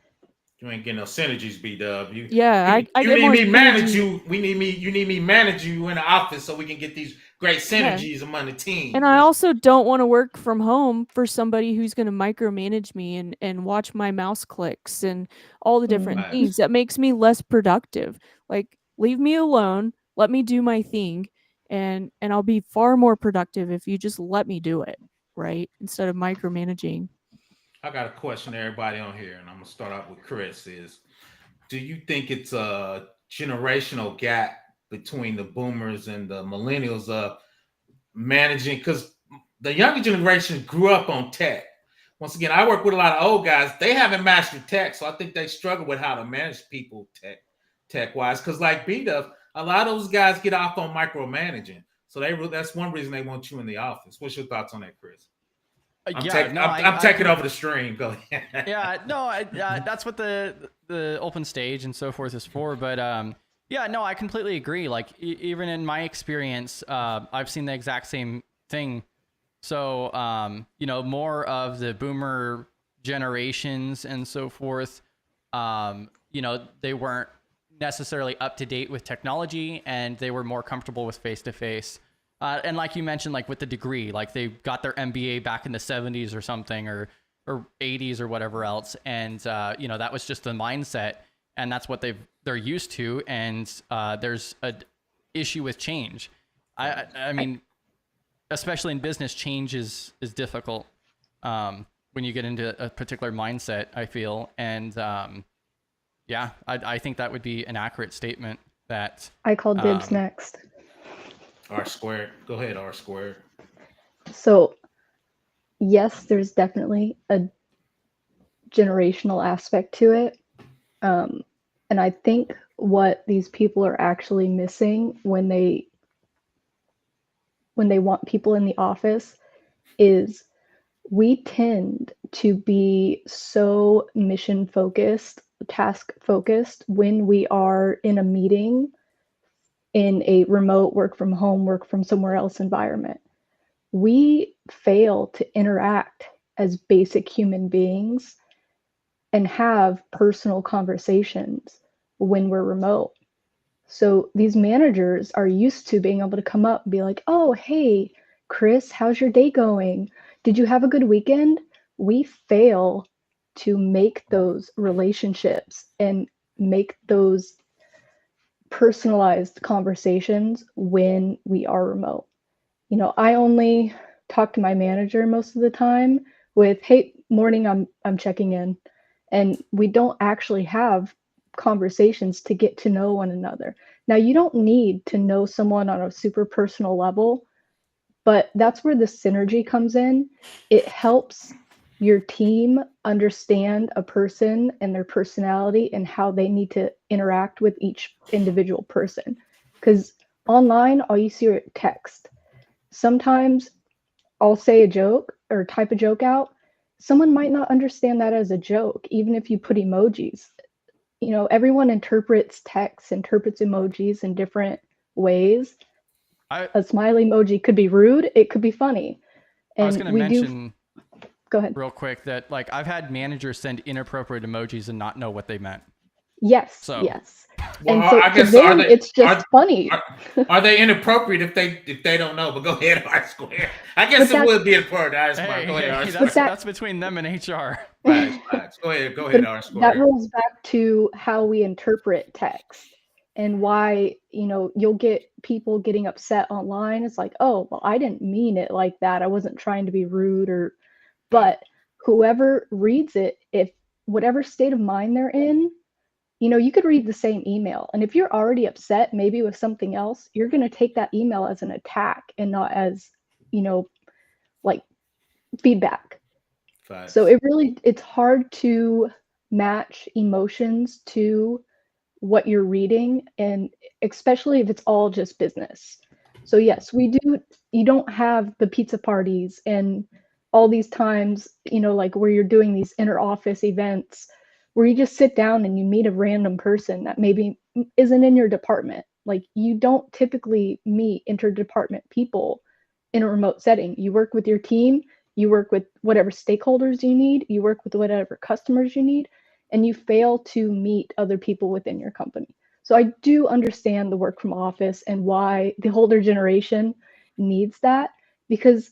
You ain't getting no synergies, B-Dub. yeah, I You get need more me manage synergy. you. You need me manage you in the office so we can get these great Yeah. synergies among the team. And I also don't want to work from home for somebody who's going to micromanage me and watch my mouse clicks and all the different Right. things. That makes me less productive. Like, leave me alone, let me do my thing, and I'll be far more productive if you just let me do it, right? Instead of micromanaging. I got a question to everybody on here, and I'm gonna start out with Chris. Do you think it's a generational gap between the boomers and the millennials of managing? Because the younger generation grew up on tech. Once again, I work with a lot of old guys. They haven't mastered tech, so I think they struggle with how to manage people tech wise. Because like B-Dub, a lot of those guys get off on micromanaging. So that's one reason they want you in the office. What's your thoughts on that, Chris? I'm taking over the stream. Go ahead. Yeah, no, that's what the open stage and so forth is for. But yeah, no, I completely agree. Like even in my experience, I've seen the exact same thing. So you know, more of the boomer generations and so forth, you know, they weren't necessarily up to date with technology, and they were more comfortable with face to face. And like you mentioned, like with the degree, like they got their MBA back in the 70s or something, or 80s or whatever else, and you know, that was just the mindset, and that's what they're used to. And there's a issue with change. I mean, especially in business, change is difficult when you get into a particular mindset, I feel. And yeah, I think that would be an accurate statement. That I call dibs next. R squared. Go ahead, R squared. So, yes, there's definitely a generational aspect to it. And I think what these people are actually missing when they want people in the office is we tend to be so mission focused, task focused when we are in a meeting in a remote work from home, work from somewhere else environment. We fail to interact as basic human beings and have personal conversations when we're remote. So these managers are used to being able to come up and be like, oh, hey, Chris, how's your day going? Did you have a good weekend? We fail to make those relationships and make those personalized conversations when we are remote. You know, I only talk to my manager most of the time with, hey, morning, I'm checking in. And we don't actually have conversations to get to know one another. Now, you don't need to know someone on a super personal level, but that's where the synergy comes in. It helps your team understand a person and their personality and how they need to interact with each individual person. Because online, all you see are text. Sometimes I'll say a joke or type a joke out. Someone might not understand that as a joke, even if you put emojis. You know, everyone interprets text, interprets emojis in different ways. A smiley emoji could be rude, it could be funny. And I was going to mention go ahead. real quick that like I've had managers send inappropriate emojis and not know what they meant. Yes, So, yes. Well, and so I guess to them, it's just funny. Are they inappropriate if they don't know? But go ahead, R square. I guess it would be inappropriate. R square. Go ahead, R square. That's between them and HR. Facts. Go ahead, R square. That rolls back to how we interpret text and why, you know, you'll get people getting upset online. It's like, oh, well, I didn't mean it like that. I wasn't trying to be rude but whoever reads it, if whatever state of mind they're in, you know, you could read the same email. And if you're already upset, maybe with something else, you're going to take that email as an attack and not as, you know, like feedback. Facts. So it's hard to match emotions to what you're reading, and especially if it's all just business. So yes, you don't have the pizza parties and all these times, you know, like where you're doing these inter-office events where you just sit down and you meet a random person that maybe isn't in your department. Like you don't typically meet interdepartment people in a remote setting. You work with your team, you work with whatever stakeholders you need, you work with whatever customers you need, and you fail to meet other people within your company. So I do understand the work from office and why the older generation needs that, because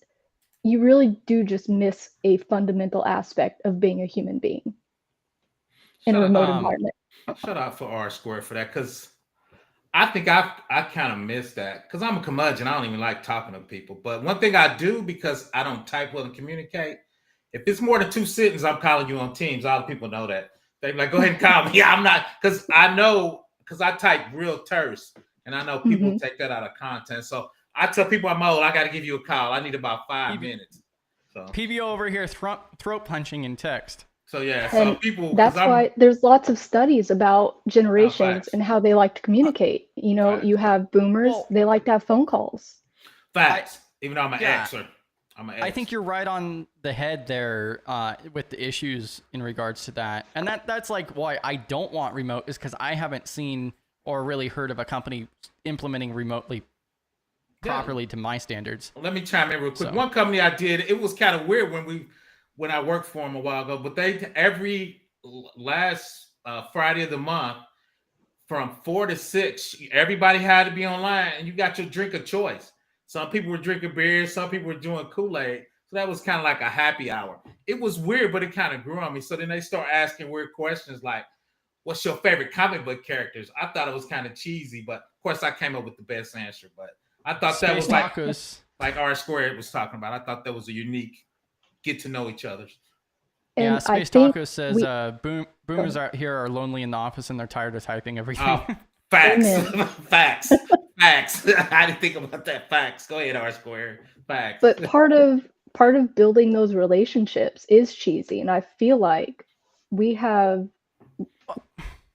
you really do just miss a fundamental aspect of being a human being in a remote environment. Shout out for R Square for that, because I think I kind of miss that, because I'm a curmudgeon. I don't even like talking to people. But one thing I do, because I don't type well and communicate, if it's more than 2 sentences, I'm calling you on Teams. All the people know that. They're like, go ahead and call me. Yeah, I'm not, because I know, because I type real terse, and I know people take that out of content. So I tell people I'm old, I got to give you a call. I need about 5 minutes. So PBO over here throat punching in text. So yeah, so people. That's why there's lots of studies about generations and how they like to communicate. You know, you have boomers, they like to have phone calls. Facts. Even though I'm an X. I think you're right on the head there with the issues in regards to that. And that's like why I don't want remote, is because I haven't seen or really heard of a company implementing remotely properly to my standards. Let me chime in real quick. One company I did, it was kind of weird when I worked for them a while ago, but they every last Friday of the month from 4 to 6, everybody had to be online, and you got your drink of choice. Some people were drinking beer, some people were doing Kool-Aid. So that was kind of like a happy hour. It was weird, but it kind of grew on me. So then they start asking weird questions like, what's your favorite comic book characters? I thought it was kind of cheesy, but of course I came up with the best answer. But I thought that was like R Squared was talking about. I thought that was a unique get to know each other. And Space Taco says boomers out here are lonely in the office and they're tired of typing everything. Facts. I didn't think about that. Facts. Go ahead, R Square. Facts. But part of building those relationships is cheesy, and I feel like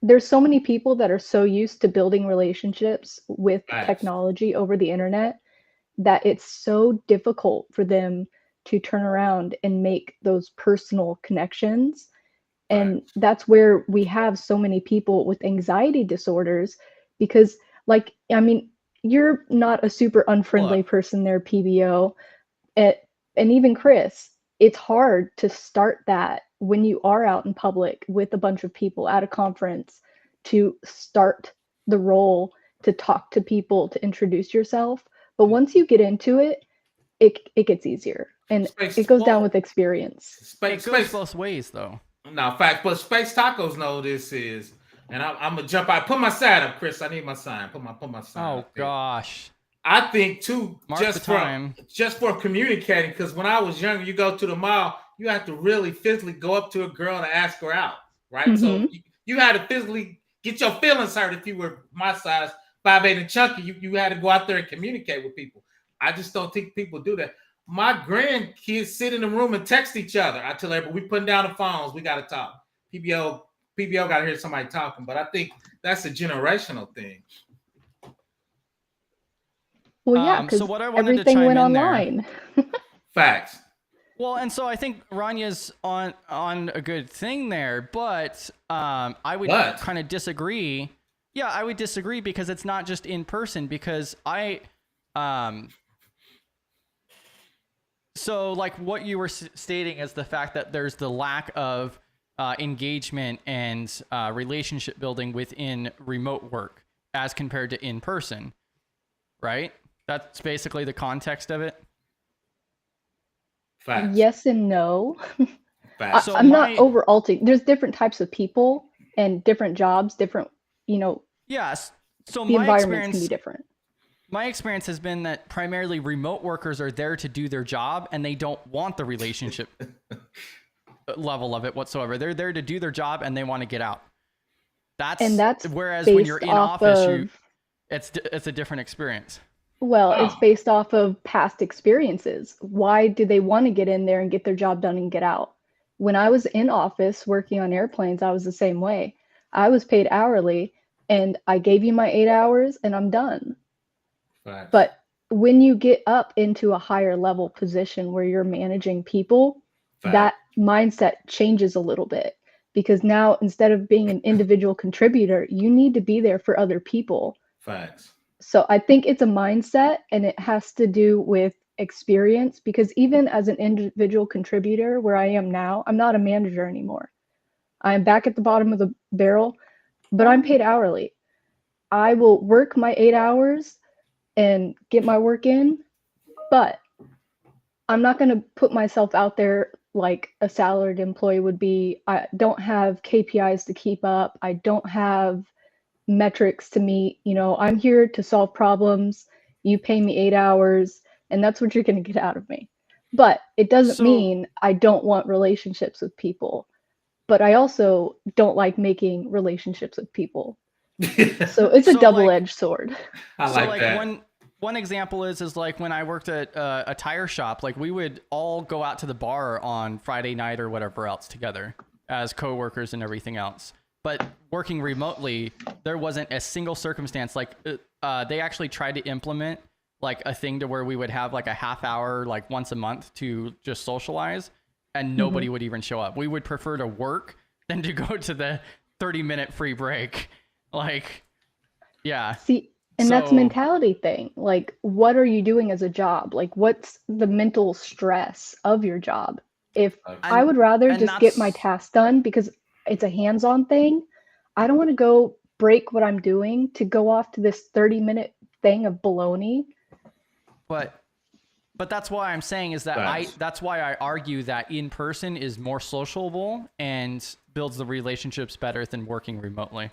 there's so many people that are so used to building relationships with technology over the internet that it's so difficult for them to turn around and make those personal connections. And that's where we have so many people with anxiety disorders, because you're not a super unfriendly person there, PBO, and even Chris. It's hard to start that when you are out in public with a bunch of people at a conference, to start the role, to talk to people, to introduce yourself. But once you get into it, it gets easier, and it goes down with experience. It goes both ways, though. No, fact, but Space Tacos know this is, and I'm gonna jump out. Put my sign up, Chris. I need my sign. Put my sign. Oh gosh. I think too, Mark just for communicating, because when I was younger, you go to the mall, you have to really physically go up to a girl to ask her out, right? Mm-hmm. So you had to physically get your feelings hurt. If you were my size, 5'8" and chunky, you had to go out there and communicate with people. I just don't think people do that. My grandkids sit in the room and text each other. I tell everybody, we putting down the phones, we got to talk. PBO got to hear somebody talking, but I think that's a generational thing. Well, yeah, because everything went online. Facts. Well, and so I think Ranya's on a good thing there, but I would kind of disagree. Yeah, I would disagree, because it's not just in person, because so like what you were stating is the fact that there's the lack of engagement and relationship building within remote work as compared to in person, right? That's basically the context of it. Facts. Yes and no. Facts. I'm not overalting. There's different types of people and different jobs, different, Yes. So the environments can be different. My experience has been that primarily remote workers are there to do their job, and they don't want the relationship level of it whatsoever. They're there to do their job, and they want to get out. That's whereas when you're in office, it's a different experience. Well, it's based off of past experiences. Why do they want to get in there and get their job done and get out? When I was in office working on airplanes, I was the same way. I was paid hourly, and I gave you my 8 hours and I'm done. Right. But when you get up into a higher level position where you're managing people, that mindset changes a little bit, because now instead of being an individual contributor, you need to be there for other people. Facts. So I think it's a mindset, and it has to do with experience, because even as an individual contributor where I am now, I'm not a manager anymore. I'm back at the bottom of the barrel, but I'm paid hourly. I will work my 8 hours and get my work in, but I'm not going to put myself out there like a salaried employee would be. I don't have KPIs to keep up. I don't have metrics to meet. You know, I'm here to solve problems. You pay me 8 hours, and that's what you're going to get out of me. But it doesn't mean I don't want relationships with people. But I also don't like making relationships with people. So it's a double-edged sword. I like that. One example is like when I worked at a tire shop, like we would all go out to the bar on Friday night or whatever else together as coworkers and everything else. But working remotely, there wasn't a single circumstance. Like they actually tried to implement like a thing to where we would have like a half hour, like once a month to just socialize, and nobody would even show up. We would prefer to work than to go to the 30-minute free break. Like, yeah. See, and that's a mentality thing. Like, what are you doing as a job? Like, what's the mental stress of your job? If I would rather just get my task done because it's a hands-on thing, I don't want to go break what I'm doing to go off to this 30-minute thing of baloney. But that's why I'm saying is that that's why I argue that in person is more sociable and builds the relationships better than working remotely.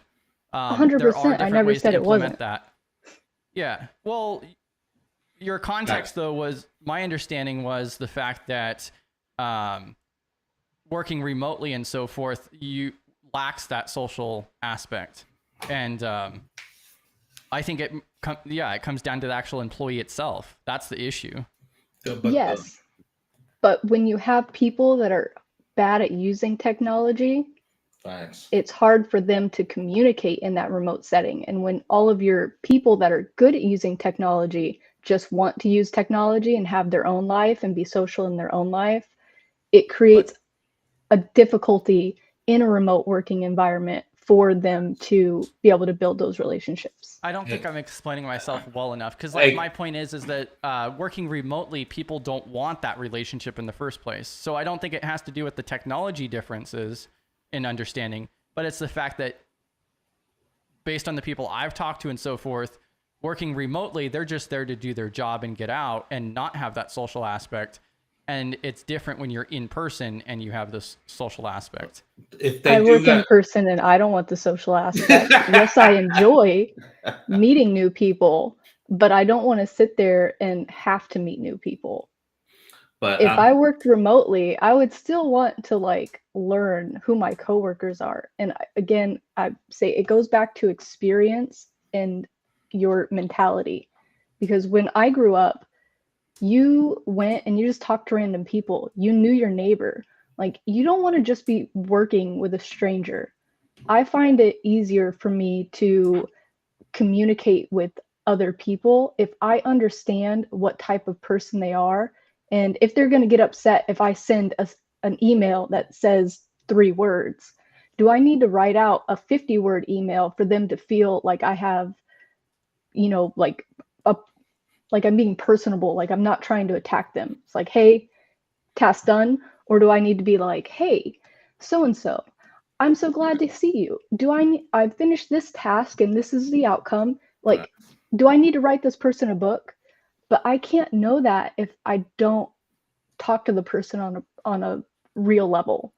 100%. I never said it wasn't. That. Yeah. Well, your context though was, my understanding was the fact that working remotely and so forth, you lacks that social aspect. And I think it comes down to the actual employee itself. That's the issue. Yes. But when you have people that are bad at using technology, it's hard for them to communicate in that remote setting. And when all of your people that are good at using technology just want to use technology and have their own life and be social in their own life, it creates a difficulty in a remote working environment for them to be able to build those relationships. I don't think I'm explaining myself well enough, because like my point is that working remotely, people don't want that relationship in the first place. So I don't think it has to do with the technology differences in understanding, but it's the fact that based on the people I've talked to and so forth, working remotely, they're just there to do their job and get out and not have that social aspect. And it's different when you're in person and you have this social aspect. I work in person and I don't want the social aspect. Yes, I enjoy meeting new people, but I don't want to sit there and have to meet new people. But if I worked remotely, I would still want to like learn who my coworkers are. And again, I say it goes back to experience and your mentality. Because when I grew up, you went and you just talked to random people. You knew your neighbor. Like, you don't want to just be working with a stranger. I find it easier for me to communicate with other people if I understand what type of person they are. And if they're going to get upset if I send an email that says 3 words, do I need to write out a 50-word email for them to feel like I have, you know, like I'm being personable, like I'm not trying to attack them? It's like, hey, task done. Or do I need to be like, hey, so-and-so, I'm so glad to see you. I've finished this task and this is the outcome. Like, do I need to write this person a book? But I can't know that if I don't talk to the person on a real level.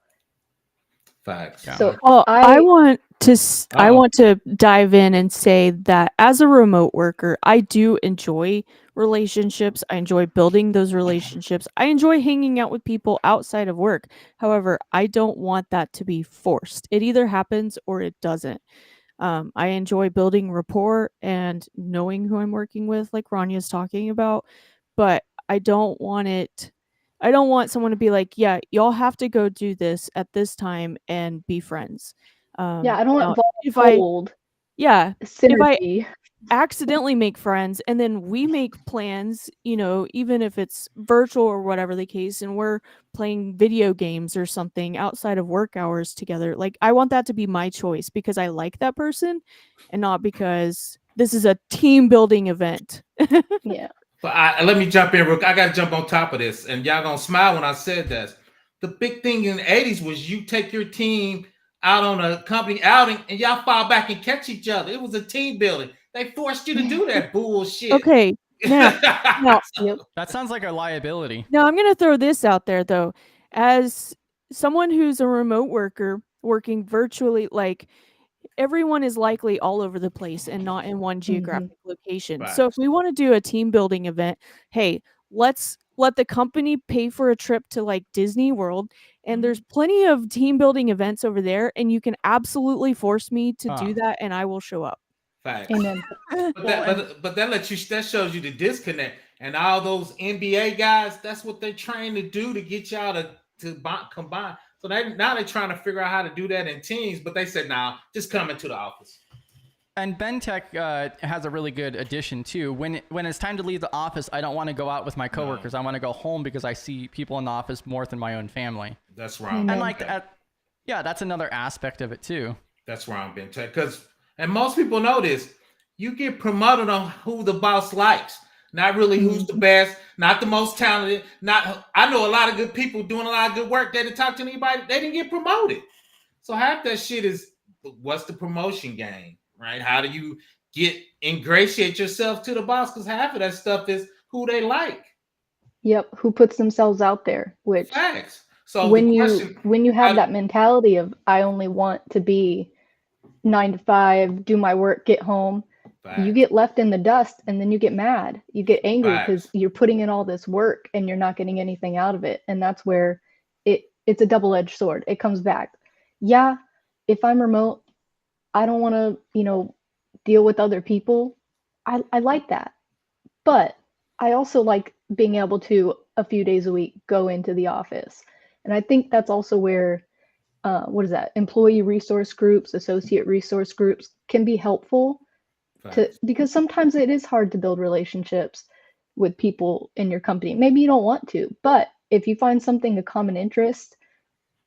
Facts. So I want to dive in and say that as a remote worker, I do enjoy relationships. I enjoy building those relationships. I enjoy hanging out with people outside of work. However, I don't want that to be forced. It either happens or it doesn't. I enjoy building rapport and knowing who I'm working with, like Ranya's talking about, but I don't want someone to be like, yeah, y'all have to go do this at this time and be friends. I don't want synergy. If I accidentally make friends and then we make plans, you know, even if it's virtual or whatever the case, and we're playing video games or something outside of work hours together, like I want that to be my choice because I like that person and not because this is a team building event. Yeah. But let me jump in real quick. I got to jump on top of this, and y'all gonna smile when I said this. The big thing in the 80s was you take your team out on a company outing, and y'all fall back and catch each other. It was a team building. They forced you to do that bullshit. Okay, now, Yep. That sounds like a liability. now I'm gonna throw this out there though, as someone who's a remote worker working virtually, like everyone is likely all over the place and not in one geographic location. So if Facts. we want to do a team building event, hey, let's let the company pay for a trip to like Disney World, and there's plenty of team building events over there, and you can absolutely force me to do that and I will show up. Facts. Amen. But that shows you the disconnect. And all those NBA guys, that's what they're trying to do to get y'all to combine. So now they're trying to figure out how to do that in teams, but they said, nah, just come into the office. And BenTech has a really good addition too. When it's time to leave the office, I don't want to go out with my coworkers. I want to go home because I see people in the office more than my own family. That's wrong. And like that, yeah, that's another aspect of it too. That's wrong, BenTech. And most people know this. You get promoted on who the boss likes, not really who's the best, not the most talented. I know a lot of good people doing a lot of good work. They didn't talk to anybody. They didn't get promoted. So half that shit is, what's the promotion game, right? How do you ingratiate yourself to the boss? Because half of that stuff is who they like. Yep. Who puts themselves out there? Which Facts. So when you have that mentality of I only want to be 9 to 5, do my work, get home, you get left in the dust, and then you get mad. You get angry because you're putting in all this work and you're not getting anything out of it. And that's where it's a double-edged sword. It comes back. Yeah, if I'm remote, I don't want to, deal with other people. I like that. But I also like being able to, a few days a week, go into the office. And I think that's also where, employee resource groups, associate resource groups can be helpful because sometimes it is hard to build relationships with people in your company. Maybe you don't want to, but if you find something a common interest,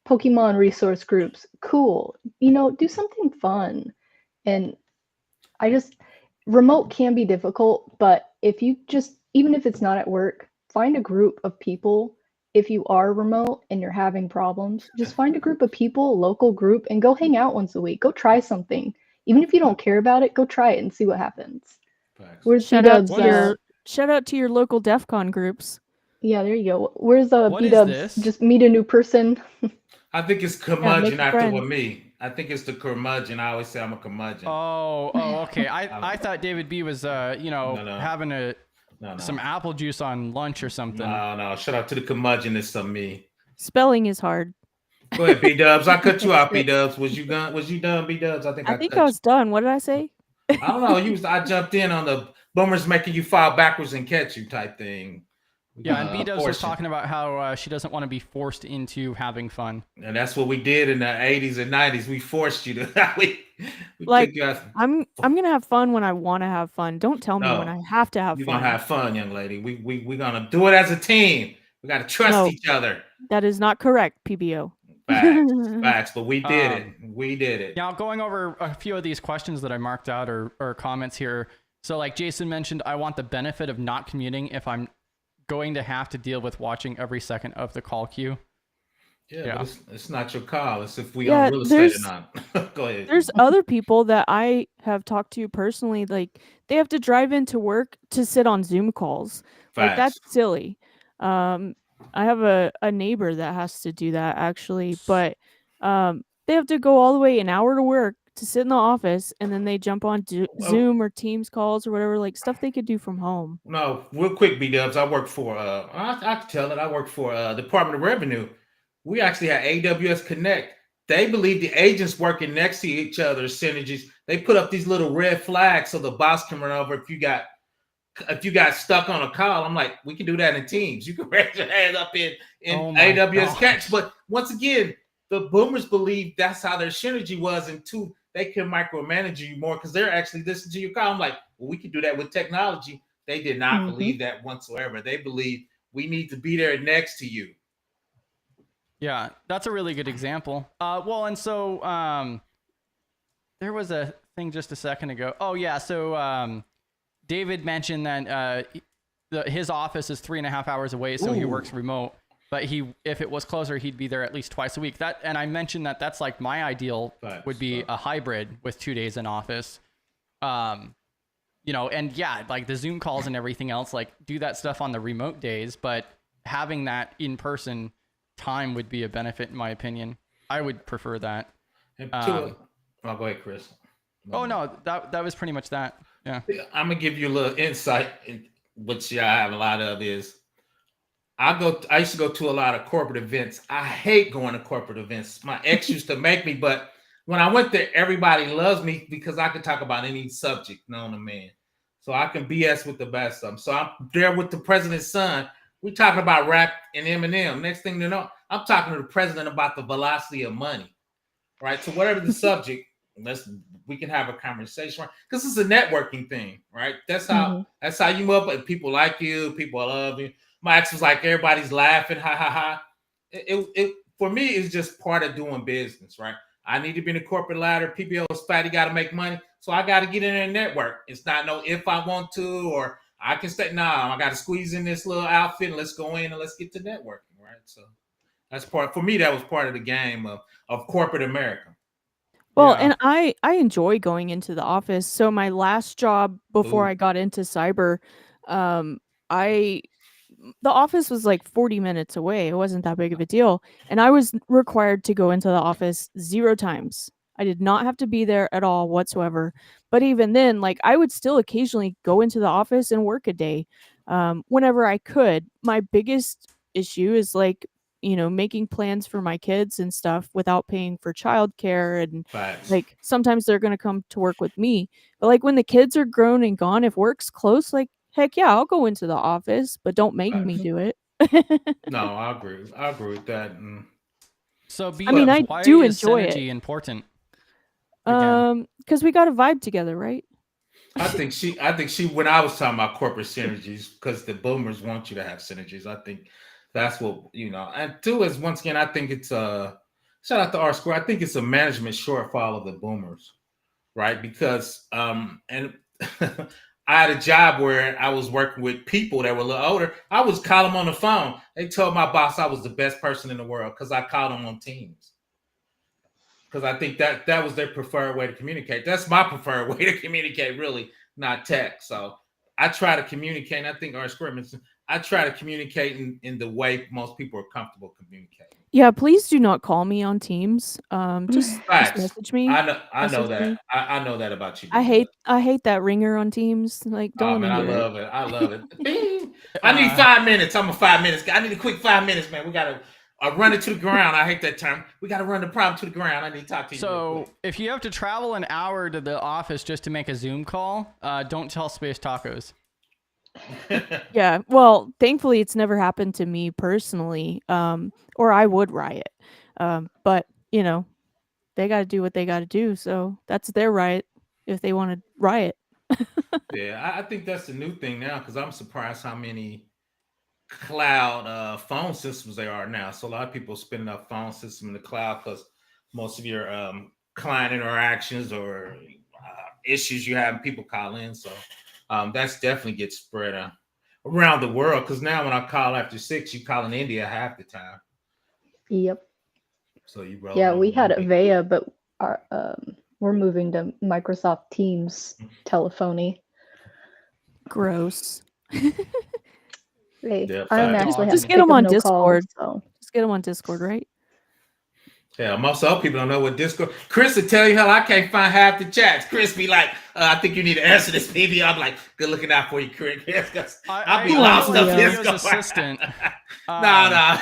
Pokemon resource groups, cool. Do something fun. And remote can be difficult, but if you even if it's not at work, find a group of people. If you are remote and you're having problems, just find a group of people, local group, and go hang out once a week. Go try something. Even if you don't care about it, go try it and see what happens. Where's shout out to your local DEF CON groups. Yeah, there you go. Where's What is B-Dubs? this? Just meet a new person. I think it's curmudgeon after with me. I think it's the curmudgeon. I always say I'm a curmudgeon. Oh, okay. I thought David B was having some apple juice on lunch or something. No. Shout out to the curmudgeonness of me. Spelling is hard. Go ahead, B-Dubs. I cut you off, B-Dubs. Was you done, B-Dubs? I think I was done. What did I say? I don't know. I jumped in on the boomers making you fall backwards and catch you type thing. Yeah, and B-Dubs was talking about how she doesn't want to be forced into having fun. And that's what we did in the 80s and 90s. We forced you to. we I'm gonna have fun when I want to have fun. Don't tell me when I have to have fun. You're gonna have fun, young lady. We're gonna do it as a team. We gotta trust each other. That is not correct, PBO. Facts, but we did it. We did it. Now, going over a few of these questions that I marked out or comments here. So, like Jason mentioned, I want the benefit of not commuting if I'm going to have to deal with watching every second of the call queue. Yeah. But it's not your call. It's if we own real estate or not. Go ahead. There's other people that I have talked to personally, like they have to drive into work to sit on Zoom calls. Facts. Like that's silly. I have a neighbor that has to do that actually, but they have to go all the way an hour to work to sit in the office, and then they jump on Zoom or Teams calls or whatever, like stuff they could do from home. No, real quick, B-Dubs. I work for I can tell it. I work for Department of Revenue. We actually had AWS Connect. They believe the agents working next to each other synergies. They put up these little red flags so the boss can run over if you got stuck on a call. I'm like, we can do that in Teams. You can raise your hand up in AWS Catch. But once again, the boomers believe that's how their synergy was, and two, they can micromanage you more because they're actually listening to your call. I'm like, well, we can do that with technology. They did not believe that whatsoever. They believe we need to be there next to you. Yeah, that's a really good example. And so there was a thing just a second ago. Oh, yeah. So David mentioned that his office is 3.5 hours away, so he works remote. But if it was closer, he'd be there at least twice a week. And I mentioned that's like my ideal would be a hybrid with 2 days in office. You know, and yeah, like the Zoom calls and everything else, like do that stuff on the remote days, but having that in-person time would be a benefit in my opinion. I would prefer that. Go ahead, Chris. No, that was pretty much that. Yeah. I'm gonna give you a little insight, which I have a lot of is I used to go to a lot of corporate events. I hate going to corporate events. My ex used to make me, but when I went there, everybody loves me because I can talk about any subject known to man. So I can BS with the best of them. So I'm there with the president's son. We talking about rap and Eminem. Next thing you know, I'm talking to the president about the velocity of money. Right. So whatever the subject, we can have a conversation, right? Because it's a networking thing, right? That's how you move up. And people like you, people love you. My ex was like, everybody's laughing, ha ha ha. It for me, it's just part of doing business, right? I need to be in the corporate ladder. PBO's fat, you got to make money. So I got to get in there and network. It's not no if I want to, or I can stay. I got to squeeze in this little outfit and let's go in and let's get to networking, right? So that's for me, that was part of the game of corporate America. Well, and I enjoy going into the office. So my last job before I got into cyber, the office was like 40 minutes away. It wasn't that big of a deal. And I was required to go into the office 0 times. I did not have to be there at all whatsoever. But even then, like I would still occasionally go into the office and work a day whenever I could. My biggest issue is like, you know, making plans for my kids and stuff without paying for childcare. And like sometimes they're going to come to work with me. But like when the kids are grown and gone, if work's close, like, heck yeah, I'll go into the office, but don't make me do it. No, I agree. I agree with that. So, I do enjoy it. Important. Because we got to vibe together, right? I think she. When I was talking about corporate synergies, because the boomers want you to have synergies. I think that's what And two is once again, I think it's shout out to R Square. I think it's a management shortfall of the boomers, right? Because and. I had a job where I was working with people that were a little older. I was calling them on the phone. They told my boss I was the best person in the world because I called them on Teams. Because I think that was their preferred way to communicate. That's my preferred way to communicate, really, not text. So I try to communicate. And I think our scrimmage, I try to communicate in the way most people are comfortable communicating. Yeah, please do not call me on Teams. Just message me. I know that. I know that about you. I hate that ringer on Teams. Like, don't I love it. I love it. Bing. I need 5 minutes. I'm a 5 minutes guy. I need a quick 5 minutes, man. We gotta run it to the ground. I hate that term. We gotta run the problem to the ground. I need to talk to you. So if you have to travel an hour to the office just to make a Zoom call, don't tell Space Tacos. Yeah, well, thankfully it's never happened to me personally, or I would riot. But you know, they got to do what they got to do, so that's their right if they want to riot. Yeah, I think that's the new thing now because I'm surprised how many cloud phone systems there are now. So a lot of people spinning up phone system in the cloud because most of your client interactions or issues you have, people call in. So that's definitely gets spread around the world because now when I call after 6, you call in India half the time. Yep. So you we had Avaya, but we're moving to Microsoft Teams telephony. Gross. Hey, I'm actually just get them on Discord. Just get them on Discord, right? Yeah, most other people don't know what Discord. Chris will tell you, hell, I can't find half the chats. Chris be like, I think you need to answer this, baby. I'm like, good looking out for you, Chris. I'll be lost up Discord. Assistant. No.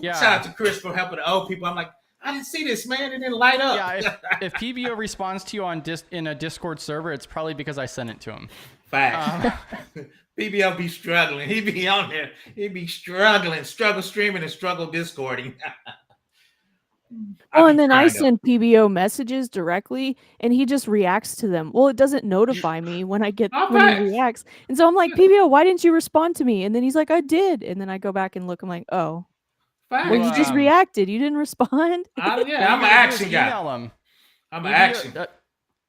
Yeah. Shout out to Chris for helping the old people. I'm like, I didn't see this, man. It didn't light up. Yeah, if PBO responds to you in a Discord server, it's probably because I sent it to him. Fact. PBO be struggling. He be on there. He be struggling, struggle streaming and struggle Discording. Oh, and then I send PBO messages directly, and he just reacts to them. Well, it doesn't notify me when I get when he reacts, and so I'm like, PBO, why didn't you respond to me? And then he's like, I did, and then I go back and look. I'm like, oh, well, you just reacted. You didn't respond. I'm an action guy. Email him. I'm an action.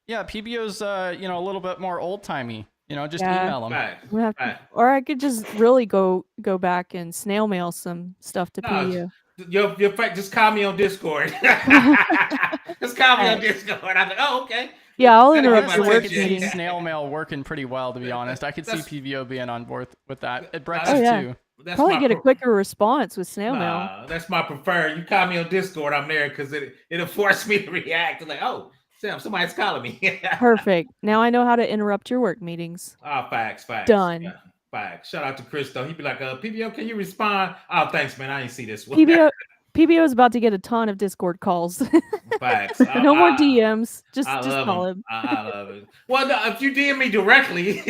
Yeah, PBO's a little bit more old timey. Just Yeah. email them. Right. I'm gonna have to- Right. or I could just really go back and snail mail some stuff to No, PBO. your fact, just call me on Discord. Just call me on Discord. I'm like, oh, okay. Yeah, I'll Gotta get interrupt my your Honestly, I work could attention. see meeting. snail mail working pretty well, to be honest. I could see That's- PVO being on board with that. At No, Brexit, Oh, yeah. too. That's Probably my get a pre- quicker response with snail mail. Nah, that's my preferred. You call me on Discord, I'm there because it'll force me to react. Like, oh, Sam, somebody's calling me. Perfect. Now I know how to interrupt your work meetings. Oh, facts. Done. Yeah, facts. Shout out to Chris though. He'd be like, PBO, can you respond? Oh, thanks, man. I didn't see this one. PBO is about to get a ton of Discord calls. Facts. No more DMs. Just I love call him. I love it. Well, no, if you DM me directly,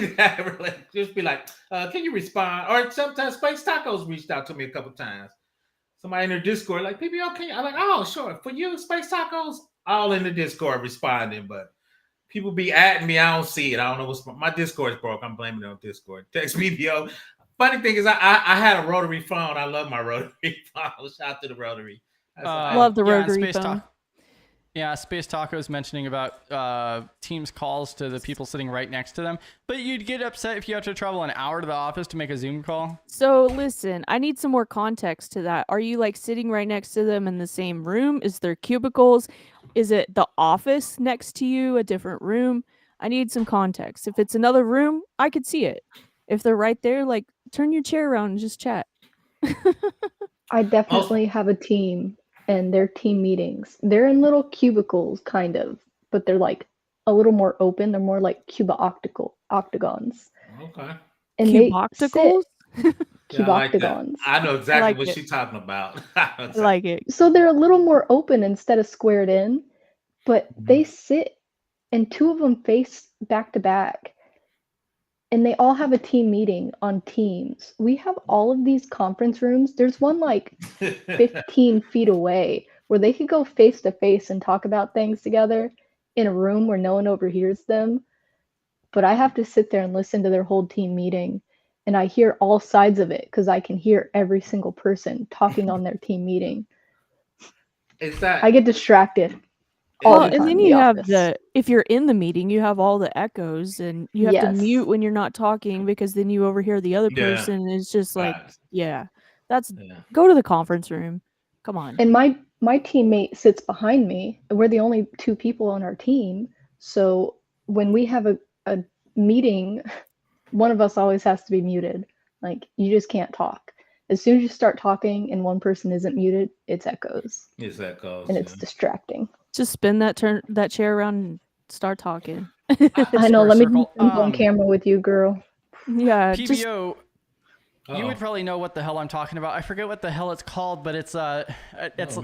just be like, can you respond? Or sometimes Space Tacos reached out to me a couple times. Somebody in their Discord, like, PBO, can you? I'm like, oh, sure. For you, Space Tacos, all in the Discord responding. But people be adding me. I don't see it. I don't know what's my Discord's broke. I'm blaming it on Discord. Text PBO. Funny thing is, I had a rotary phone. I love my rotary phone. Shout out to the rotary. Love the rotary phone. Space Tacos mentioning about Teams calls to the people sitting right next to them. But you'd get upset if you have to travel an hour to the office to make a Zoom call. So listen, I need some more context to that. Are you like sitting right next to them in the same room? Is there cubicles? Is it the office next to you, a different room? I need some context. If it's another room, I could see it. If they're right there, like turn your chair around and just chat. I definitely have a team and their team meetings. They're in little cubicles, kind of, but they're like a little more open. They're more like octagons. Okay. And Cuboctacles? Cuboctagons. I know exactly like what it. she's talking about. I like it. So they're a little more open instead of squared in, but they sit and two of them face back to back. And they all have a team meeting on Teams. We have all of these conference rooms. There's one like 15 feet away where they could go face to face and talk about things together in a room where no one overhears them. But I have to sit there and listen to their whole team meeting. And I hear all sides of it because I can hear every single person talking on their team meeting. I get distracted. Well, and then you have if you're in the meeting, you have all the echoes and you have to mute when you're not talking because then you overhear the other person. It's just like, go to the conference room. Come on. And my teammate sits behind me. We're the only two people on our team. So when we have a meeting, one of us always has to be muted. Like you just can't talk. As soon as you start talking and one person isn't muted, it's echoes. And it's distracting. Just spin that chair around and start talking. I know. Let me jump on camera with you, girl. Yeah. PBO, you would probably know what the hell I'm talking about. I forget what the hell it's called, but it's the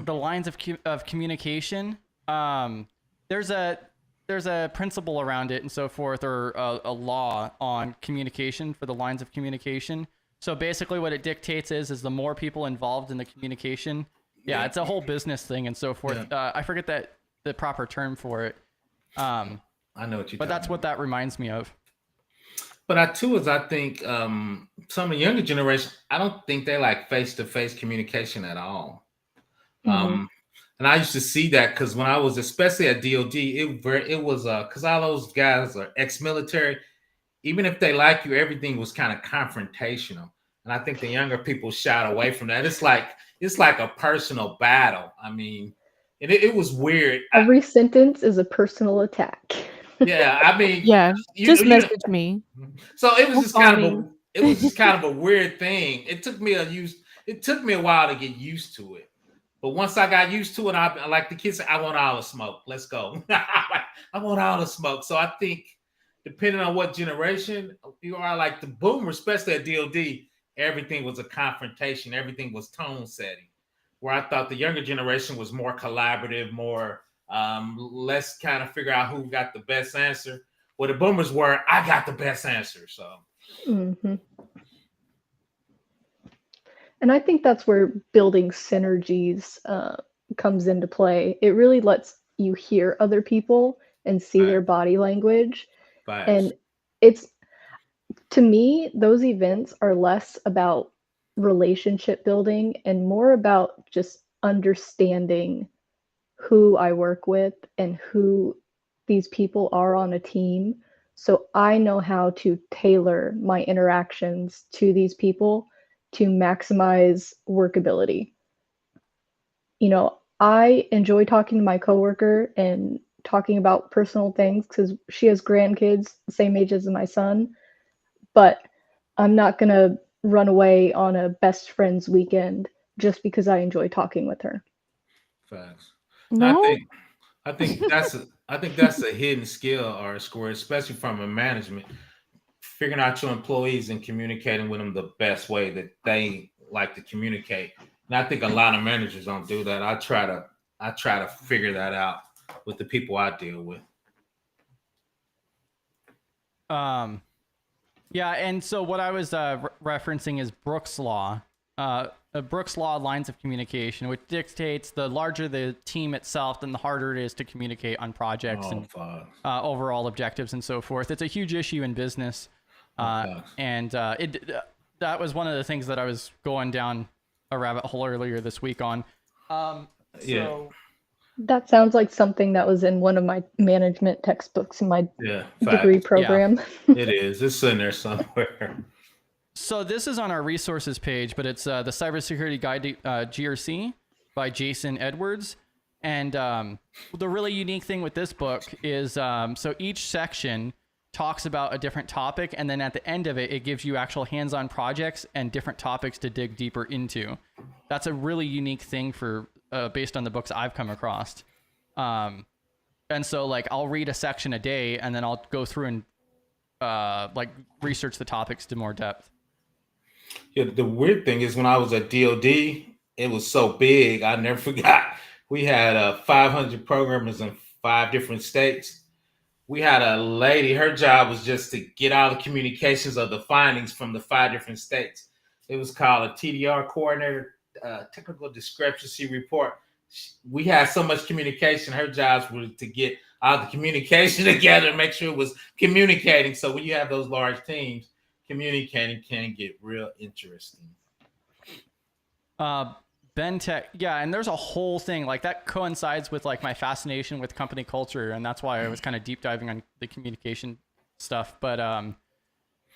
lines of communication. There's a principle around it and so forth, or a law on communication for the lines of communication. So basically, what it dictates is the more people involved in the communication. Yeah, it's a whole business thing and so forth. Yeah. I forget the proper term for it. I know what you're. But that's what that reminds me of. But I think some of the younger generation, I don't think they like face-to-face communication at all. And I used to see that because when I was, especially at DOD, it was because all those guys are ex-military. Even if they like you, everything was kind of confrontational. And I think the younger people shied away from that. It's like a personal battle. I mean, and it was weird. Every sentence is a personal attack. Yeah, I mean, just message me. So it was just kind of a weird thing. It took me a while to get used to it. But once I got used to it, I like the kids say, I want all the smoke. Let's go. I want all the smoke. So I think depending on what generation you are, like the boomer, especially at DOD, everything was a confrontation. Everything was tone setting. Where I thought the younger generation was more collaborative, more let's kind of figure out who got the best answer. Well, the boomers were, I got the best answer. So. And I think that's where building synergies comes into play. It really lets you hear other people and see their body language. And it's, to me, those events are less about relationship building and more about just understanding who I work with and who these people are on a team So I know how to tailor my interactions to these people to maximize workability. You know, I enjoy talking to my coworker and talking about personal things because she has grandkids the same age as my son, but I'm not going to run away on a best friends weekend just because I enjoy talking with her. Facts. No. I think that's a hidden skill or a score, especially from a management, figuring out your employees and communicating with them the best way that they like to communicate. And I think a lot of managers don't do that. I try to figure that out with the people I deal with. Yeah, and so what I was referencing is Brooks' law. Brooks' law lines of communication, which dictates the larger the team itself, then the harder it is to communicate on projects and overall objectives and so forth. It's a huge issue in business, and that was one of the things that I was going down a rabbit hole earlier this week on. That sounds like something that was in one of my management textbooks in my degree program. Yeah. It is. It's in there somewhere. So this is on our resources page, but it's the Cybersecurity Guide to GRC by Jason Edwards. And the really unique thing with this book is so each section talks about a different topic, and then at the end of it, it gives you actual hands-on projects and different topics to dig deeper into. That's a really unique thing for based on the books I've come across. And so like I'll read a section a day, and then I'll go through and like research the topics to more depth. Yeah, the weird thing is when I was at DOD, it was so big. I never forgot. We had 500 programmers in 5 different states. We had a lady, her job was just to get all the communications of the findings from the 5 different states. It was called a TDR coordinator, technical discrepancy report. We had so much communication. Her jobs were to get all the communication together and make sure it was communicating. So when you have those large teams, communicating can get real interesting. Bentech, yeah, and there's a whole thing like that coincides with like my fascination with company culture, and that's why I was kind of deep diving on the communication stuff. But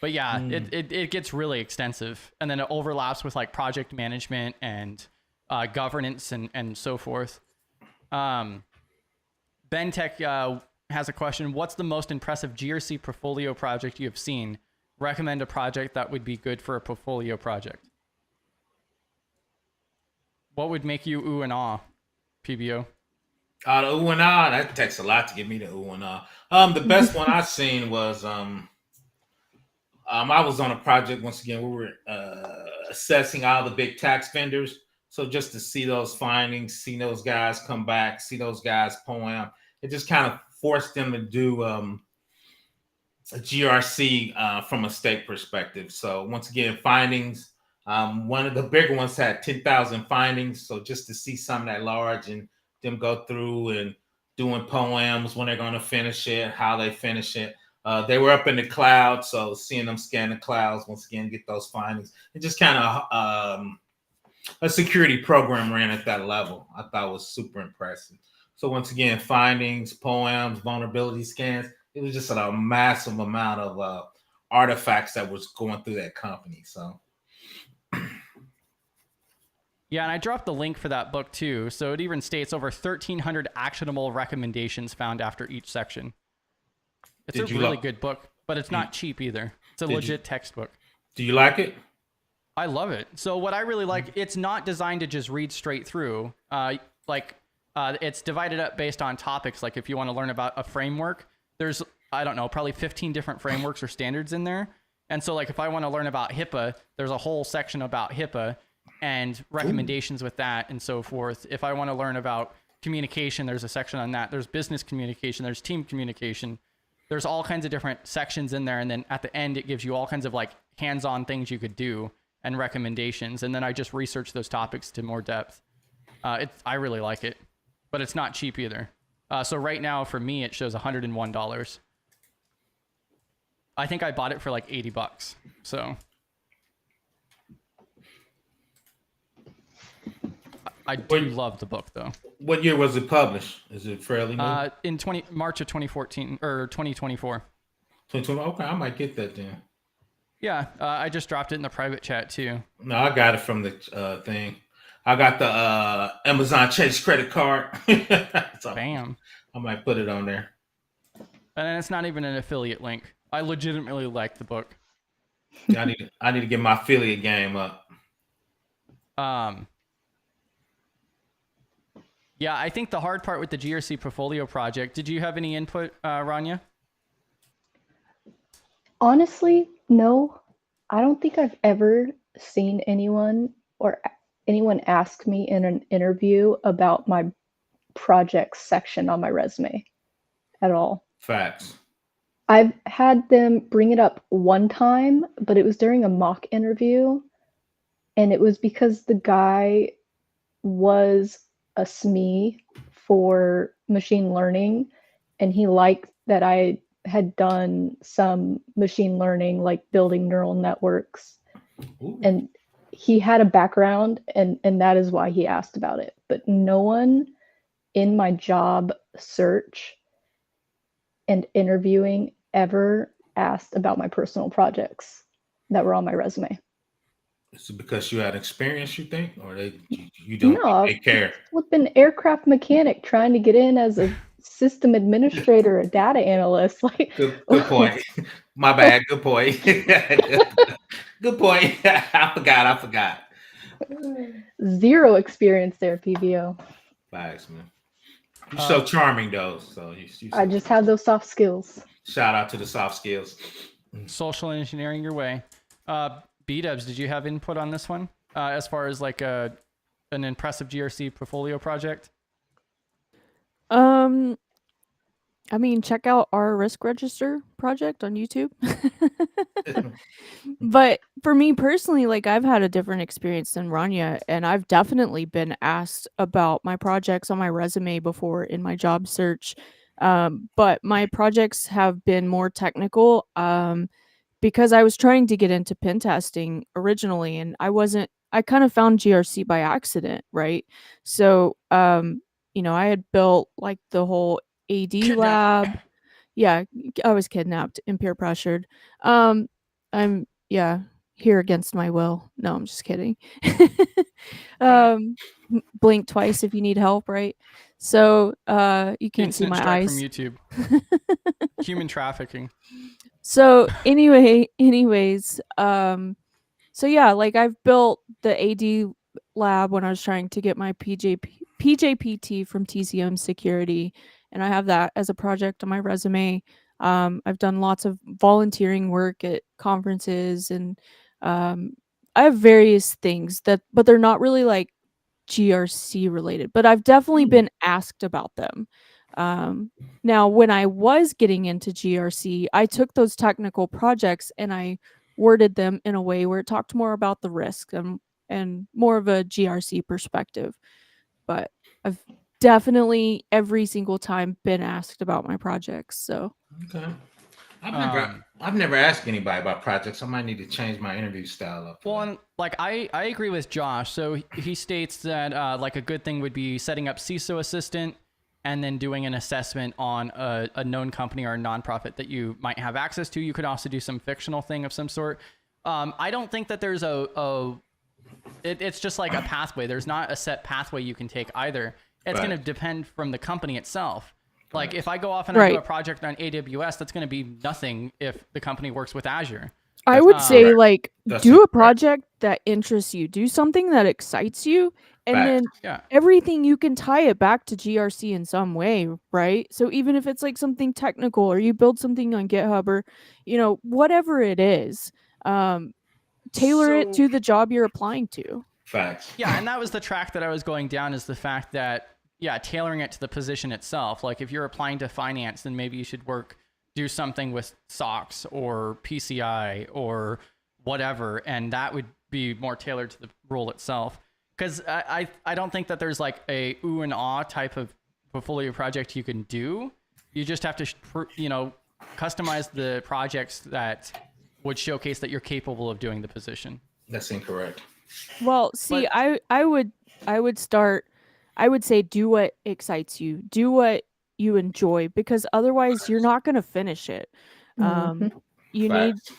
yeah, it gets really extensive, and then it overlaps with like project management and governance and so forth. Bentech has a question: what's the most impressive GRC portfolio project you have seen? Recommend a project that would be good for a portfolio project. What would make you ooh and ah, PBO? The ooh and ah, that takes a lot to get me to ooh and ah. The best one I seen was I was on a project once again. We were assessing all the big tax vendors. So just to see those findings, see those guys come back, see those guys poem, it just kind of forced them to do a GRC from a state perspective. So once again, findings. One of the bigger ones had 10,000 findings. So just to see something that large and them go through and doing poems, when they're going to finish it, how they finish it. They were up in the cloud. So seeing them scan the clouds, once again, get those findings. It just kind of a security program ran at that level. I thought was super impressive. So once again, findings, poems, vulnerability scans. It was just a massive amount of artifacts that was going through that company. So. Yeah, and I dropped the link for that book too. So it even states over 1,300 actionable recommendations found after each section. It's a really good book, but it's not cheap either. It's a legit textbook. Do you like it? I love it. So what I really like, it's not designed to just read straight through. It's divided up based on topics. Like if you want to learn about a framework, there's, I don't know, probably 15 different frameworks or standards in there. And so like if I want to learn about HIPAA, there's a whole section about HIPAA and recommendations with that and so forth. If I want to learn about communication, there's a section on that. There's business communication, there's team communication. There's all kinds of different sections in there. And then at the end, it gives you all kinds of like hands-on things you could do and recommendations. And then I just research those topics to more depth. I really like it, but it's not cheap either. So right now for me, it shows $101. I think I bought it for like $80. So I do love the book though. What year was it published? Is it fairly new? In March of 2014 or 2024. 2020. Okay, I might get that then. Yeah, I just dropped it in the private chat too. No, I got it from the thing. I got the Amazon Chase credit card. So Bam. I might put it on there. And it's not even an affiliate link. I legitimately like the book. I need to get my affiliate game up. Yeah, I think the hard part with the GRC portfolio project. Did you have any input, Rania? Honestly, no. I don't think I've ever seen anyone ask me in an interview about my projects section on my resume at all. Facts. I've had them bring it up one time, but it was during a mock interview, and it was because the guy was a SME for machine learning, and he liked that I had done some machine learning, like building neural networks. Ooh. And he had a background, and that is why he asked about it. But no one in my job search and interviewing ever asked about my personal projects that were on my resume. Is it because you had experience, you think, or you don't No, take care? Flipping aircraft mechanic trying to get in as a system administrator or data analyst. Like, Good point. My bad. Good point. Good point. I forgot. Zero experience there, PBO. Facts, man. You're so charming, though. So I just have those soft skills. Shout out to the soft skills. Social engineering your way. B-dubs, did you have input on this one? As far as like an impressive GRC portfolio project? I mean, check out our risk register project on YouTube. But for me personally, like I've had a different experience than Rania, and I've definitely been asked about my projects on my resume before in my job search. But my projects have been more technical because I was trying to get into pen testing originally, and I kind of found GRC by accident, right? So, I had built like the whole AD lab. Yeah, I was kidnapped and peer pressured. I'm here against my will. No, I'm just kidding. Blink twice if you need help, right? So you can't see Instant my strike eyes from YouTube. Human trafficking. So anyways, so yeah, like I've built the AD lab when I was trying to get my PJPT from TCM Security, and I have that as a project on my resume. I've done lots of volunteering work at conferences, and I have various things but they're not really like GRC related, but I've definitely been asked about them. Now, when I was getting into GRC, I took those technical projects and I worded them in a way where it talked more about the risk and more of a GRC perspective. But I've definitely every single time been asked about my projects. So okay. I've never asked anybody about projects. I might need to change my interview style up. Well, and like I agree with Josh. So he states that like a good thing would be setting up CISO assistant and then doing an assessment on a known company or a nonprofit that you might have access to. You could also do some fictional thing of some sort. I don't think that there's it's just like a pathway. There's not a set pathway you can take either. It's going to depend from the company itself. Like if I go off and I do a project on AWS, that's going to be nothing if the company works with Azure. I would say like do a project that interests you, do something that excites you, and then everything you can tie it back to GRC in some way, right? So even if it's like something technical or you build something on GitHub or, whatever it is, tailor it to the job you're applying to. Facts. Yeah, and that was the track that I was going down, is the fact that, tailoring it to the position itself. Like if you're applying to finance, then maybe you should do something with SOX or PCI or whatever, and that would be more tailored to the role itself. Because I don't think that there's like a ooh and ah type of portfolio project you can do. You just have to, customize the projects that would showcase that you're capable of doing the position. That's incorrect. Well, see, I would say do what excites you, do what you enjoy, because otherwise you're not going to finish it. Mhm. You need, Facts.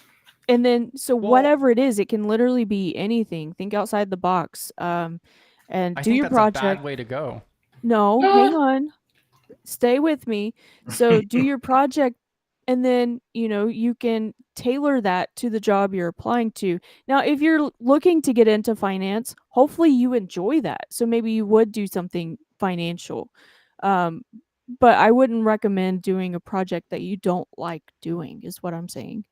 and then so Well- whatever it is, it can literally be anything. Think outside the box. And I do think your that's project. a bad way to go. No, hang on. Stay with me. So do your project, and then, you can tailor that to the job you're applying to. Now, if you're looking to get into finance, hopefully you enjoy that. So maybe you would do something financial. But I wouldn't recommend doing a project that you don't like doing, is what I'm saying.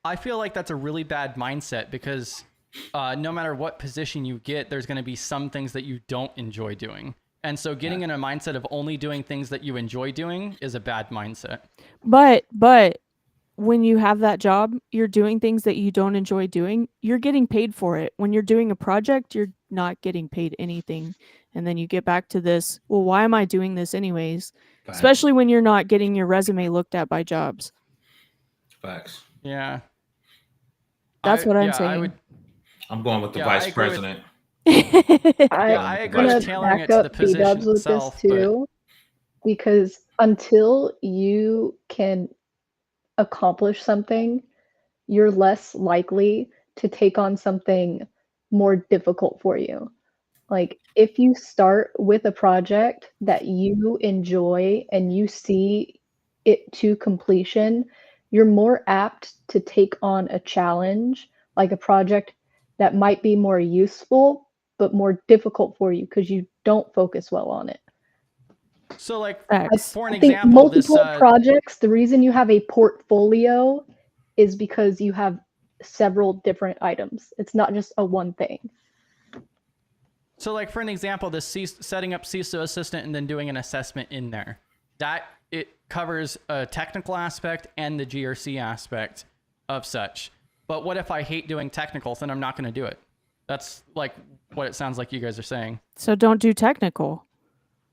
I feel like that's a really bad mindset because no matter what position you get, there's going to be some things that you don't enjoy doing. And so getting in a mindset of only doing things that you enjoy doing is a bad mindset. But when you have that job, you're doing things that you don't enjoy doing, you're getting paid for it. When you're doing a project, you're not getting paid anything. And then you get back to this, well, why am I doing this anyways? Facts. Especially when you're not getting your resume looked at by jobs. Facts. Yeah. That's what I'm saying. I would. I'm going with the Yeah, I vice agree with- president. I agree I'm with gonna tailoring back it to the up position B-dubs with itself, this too, because until you can accomplish something, you're less likely to take on something more difficult for you. Like if you start with a project that you enjoy and you see it to completion, you're more apt to take on a challenge, like a project that might be more useful but more difficult for you because you don't focus well on it. So, like, Facts. for an I think example, this multiple projects, the reason you have a portfolio is because you have several different items. It's not just a one thing. So, like, for an example, this setting up CISO assistant and then doing an assessment in there, that it covers a technical aspect and the GRC aspect of such. But what if I hate doing technicals, then I'm not going to do it. That's like what it sounds like you guys are saying. So don't do technical.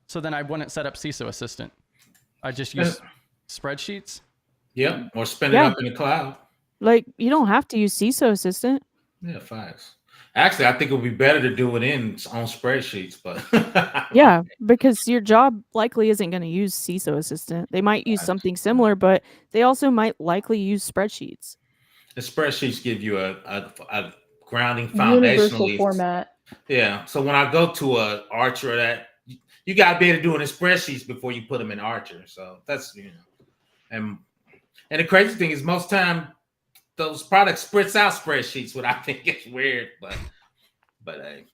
So then I wouldn't set up CISO assistant. I just use spreadsheets. Yep. Or spin it Yeah. up in the cloud. Like, you don't have to use CISO assistant. Yeah, facts. Actually, I think it would be better to do it on spreadsheets, but Yeah, because your job likely isn't going to use CISO assistant. They might use something similar, but they also might likely use spreadsheets. the spreadsheets give you a grounding Universal foundational format. Yeah. So when I go to a Archer, that you got to be able to do it in spreadsheets before you put them in Archer. So that's and the crazy thing is most time those products spits out spreadsheets, what I think is weird, but hey.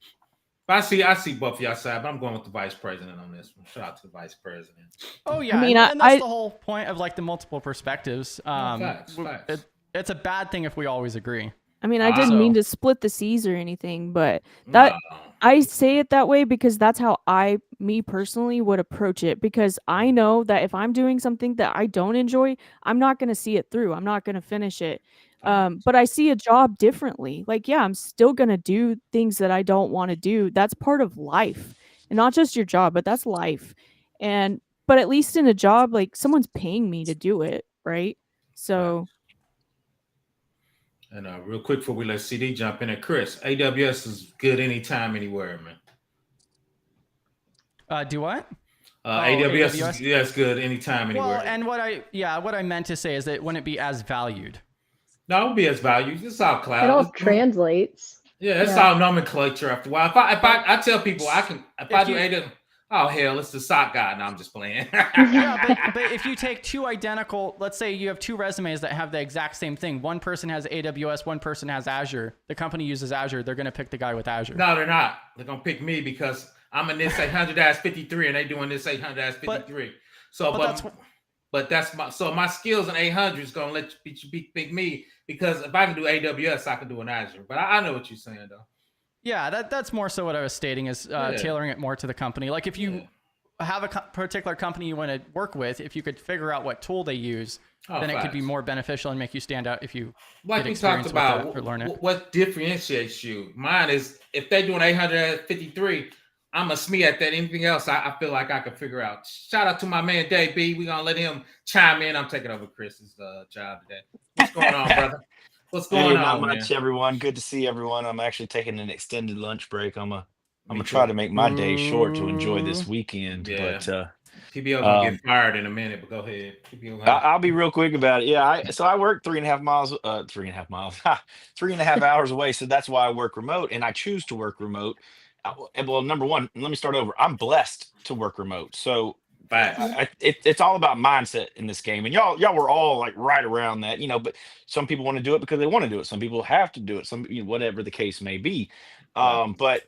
I see both of y'all side, but I'm going with the vice president on this one. Shout out to the vice president. Oh yeah, mean, and that's the whole point of like the multiple perspectives. Facts. It's a bad thing if we always agree. I mean, I didn't mean to split the C's or anything, but I say it that way because that's how me personally would approach it, because I know that if I'm doing something that I don't enjoy, I'm not going to see it through. I'm not going to finish it. But I see a job differently. Like, yeah, I'm still going to do things that I don't want to do. That's part of life, and not just your job, but that's life. But at least in a job, like, someone's paying me to do it, right? So. And real quick before we let CD jump in, and Chris, AWS is good anytime, anywhere, man. Do what? AWS is good anytime, anywhere. Well, and what I meant to say is that it wouldn't be as valued. No, it would be as valued. It's all cloud. It all translates. Yeah, it's all nomenclature after a while. If I tell people if I do AWS, oh hell, it's the SOC guy. No, I'm just playing. Yeah, but if you take two identical, let's say you have two resumes that have the exact same thing. One person has AWS, one person has Azure. The company uses Azure. They're going to pick the guy with Azure. No, they're not. They're going to pick me because I'm in this 800-53 and they doing this 800-53. But that's my skills in 800 is going to let you pick me, because if I can do AWS, I can do an Azure. But I know what you're saying though. Yeah, that's more so what I was stating is tailoring it more to the company. Like if you have a particular company you want to work with, if you could figure out what tool they use, then it could be more beneficial and make you stand out if you like we talked about or learn it. What differentiates you? Mine is if they're doing 853, I'm a SME at that. Anything else, I feel like I can figure out. Shout out to my man Dave B. We're gonna let him chime in. I'm taking over Chris's job today. What's going on, brother? What's going on, not much, everyone. Good to see everyone. I'm actually taking an extended lunch break. I'm gonna try to make my day short to enjoy this weekend. Yeah. But TBO's gonna get fired in a minute, but go ahead. TBO I'll be real quick about it. Yeah, so I work 3.5 miles, 3.5 miles, 3.5 hours away. So that's why I work remote, and I choose to work remote. Well, number one, let me start over. I'm blessed to work remote. So facts. it's all about mindset in this game, and y'all were all like right around that, But some people want to do it because they want to do it. Some people have to do it. Whatever the case may be. But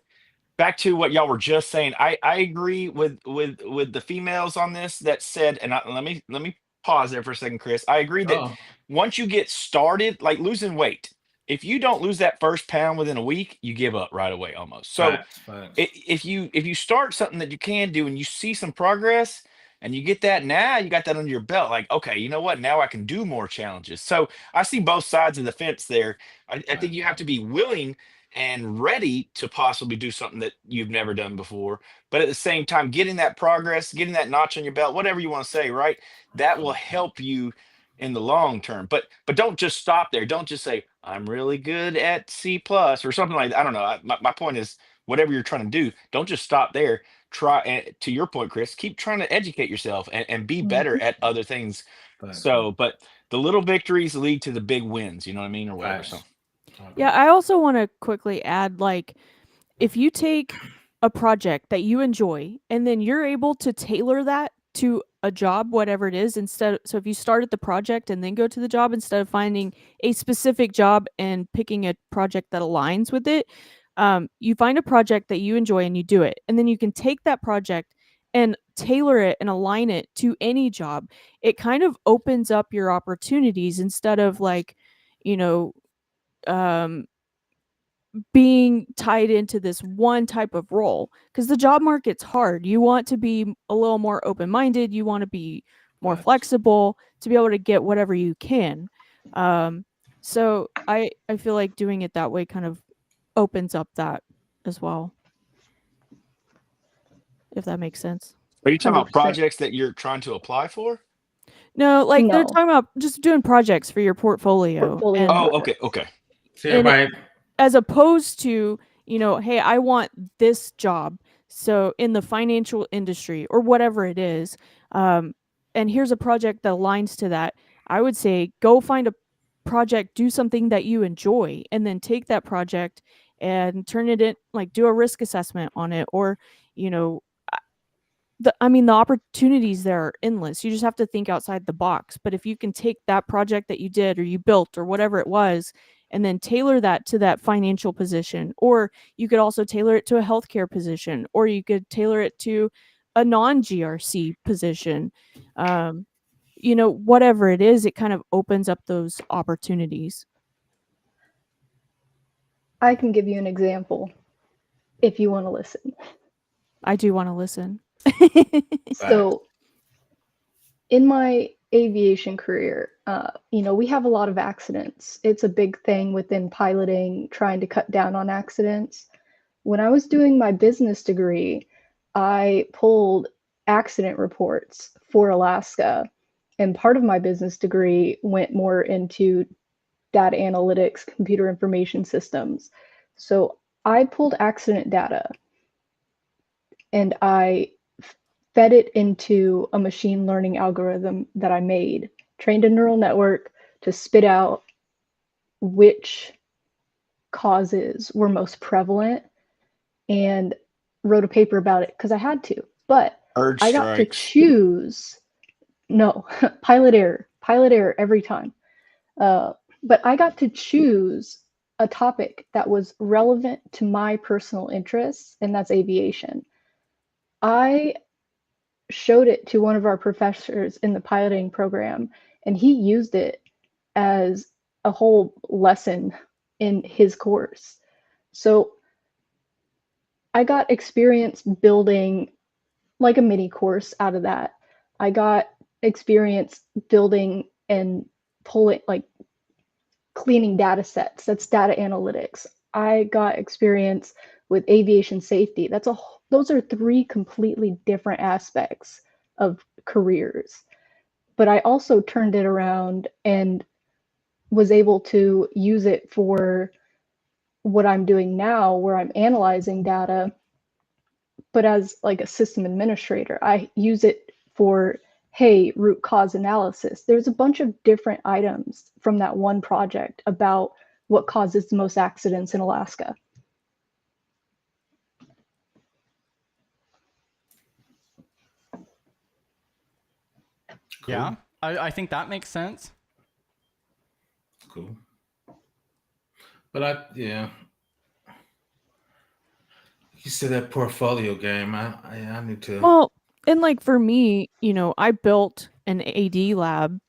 back to what y'all were just saying, I agree with the females on this that said, and let me pause there for a second, Chris. I agree that Oh, once you get started, like losing weight, if you don't lose that first pound within a week, you give up right away almost. So facts. if you start something that you can do and you see some progress and you get that, now you got that under your belt, like, okay, you know what, now I can do more challenges. So I see both sides of the fence there. I think you have to be willing and ready to possibly do something that you've never done before, but at the same time getting that progress, getting that notch on your belt, whatever you want to say, right, that will help you in the long term. But don't just stop there. Don't just say I'm really good at C plus or something like that. I don't know. My point is, whatever you're trying to do, don't just stop there. Try, to your point, Chris, keep trying to educate yourself and be better Mhm. at other things. Facts. So, but the little victories lead to the big wins, you know what I mean, or whatever. So Facts. Yeah, I also want to quickly add, like, if you take a project that you enjoy and then you're able to tailor that to a job, whatever it is, so if you start at the project and then go to the job instead of finding a specific job and picking a project that aligns with it, you find a project that you enjoy and you do it. And then you can take that project and tailor it and align it to any job. It kind of opens up your opportunities instead of, like, you know, um, being tied into this one type of role, because the job market's hard. You want to be a little more open-minded, you want to be more Facts. flexible to be able to get whatever you can. So I feel like doing it that way kind of opens up that as well, if that makes sense. are you talking about 100%. projects that you're trying to apply for? No, like they're No. talking about just doing projects for your portfolio, Portfolio and Oh, project. okay. See and everybody. as opposed to, hey, I want this job, so in the financial industry or whatever it is, and here's a project that aligns to that. I would say go find a project, do something that you enjoy, and then take that project and turn it in, like do a risk assessment on it, or you know the opportunities there are endless. You just have to think outside the box. But if you can take that project that you did or you built or whatever it was, and then tailor that to that financial position, or you could also tailor it to a healthcare position, or you could tailor it to a non-GRC position, whatever it is, it kind of opens up those opportunities. I can give you an example if you want to listen. I do want to listen. So, in my aviation career, we have a lot of accidents. It's a big thing within piloting, trying to cut down on accidents. When I was doing my business degree, I pulled accident reports for Alaska, and part of my business degree went more into data analytics, computer information systems. So I pulled accident data and I fed it into a machine learning algorithm that I made, trained a neural network to spit out which causes were most prevalent, and wrote a paper about it because I had to. But Urge I got to strikes. choose. No, pilot error every time. But I got to choose a topic that was relevant to my personal interests, and that's aviation. I showed it to one of our professors in the piloting program, and he used it as a whole lesson in his course. So I got experience building like a mini course out of that. I got experience building and pulling, like cleaning data sets. That's data analytics. I got experience with aviation safety. Those are three completely different aspects of careers. But I also turned it around and was able to use it for what I'm doing now, where I'm analyzing data, but as like a system administrator. I use it for, hey, root cause analysis. There's a bunch of different items from that one project about what causes the most accidents in Alaska. Cool. Yeah, I think that makes sense. Cool. But you said that portfolio game. I need to. Well, and like for me, I built an AD lab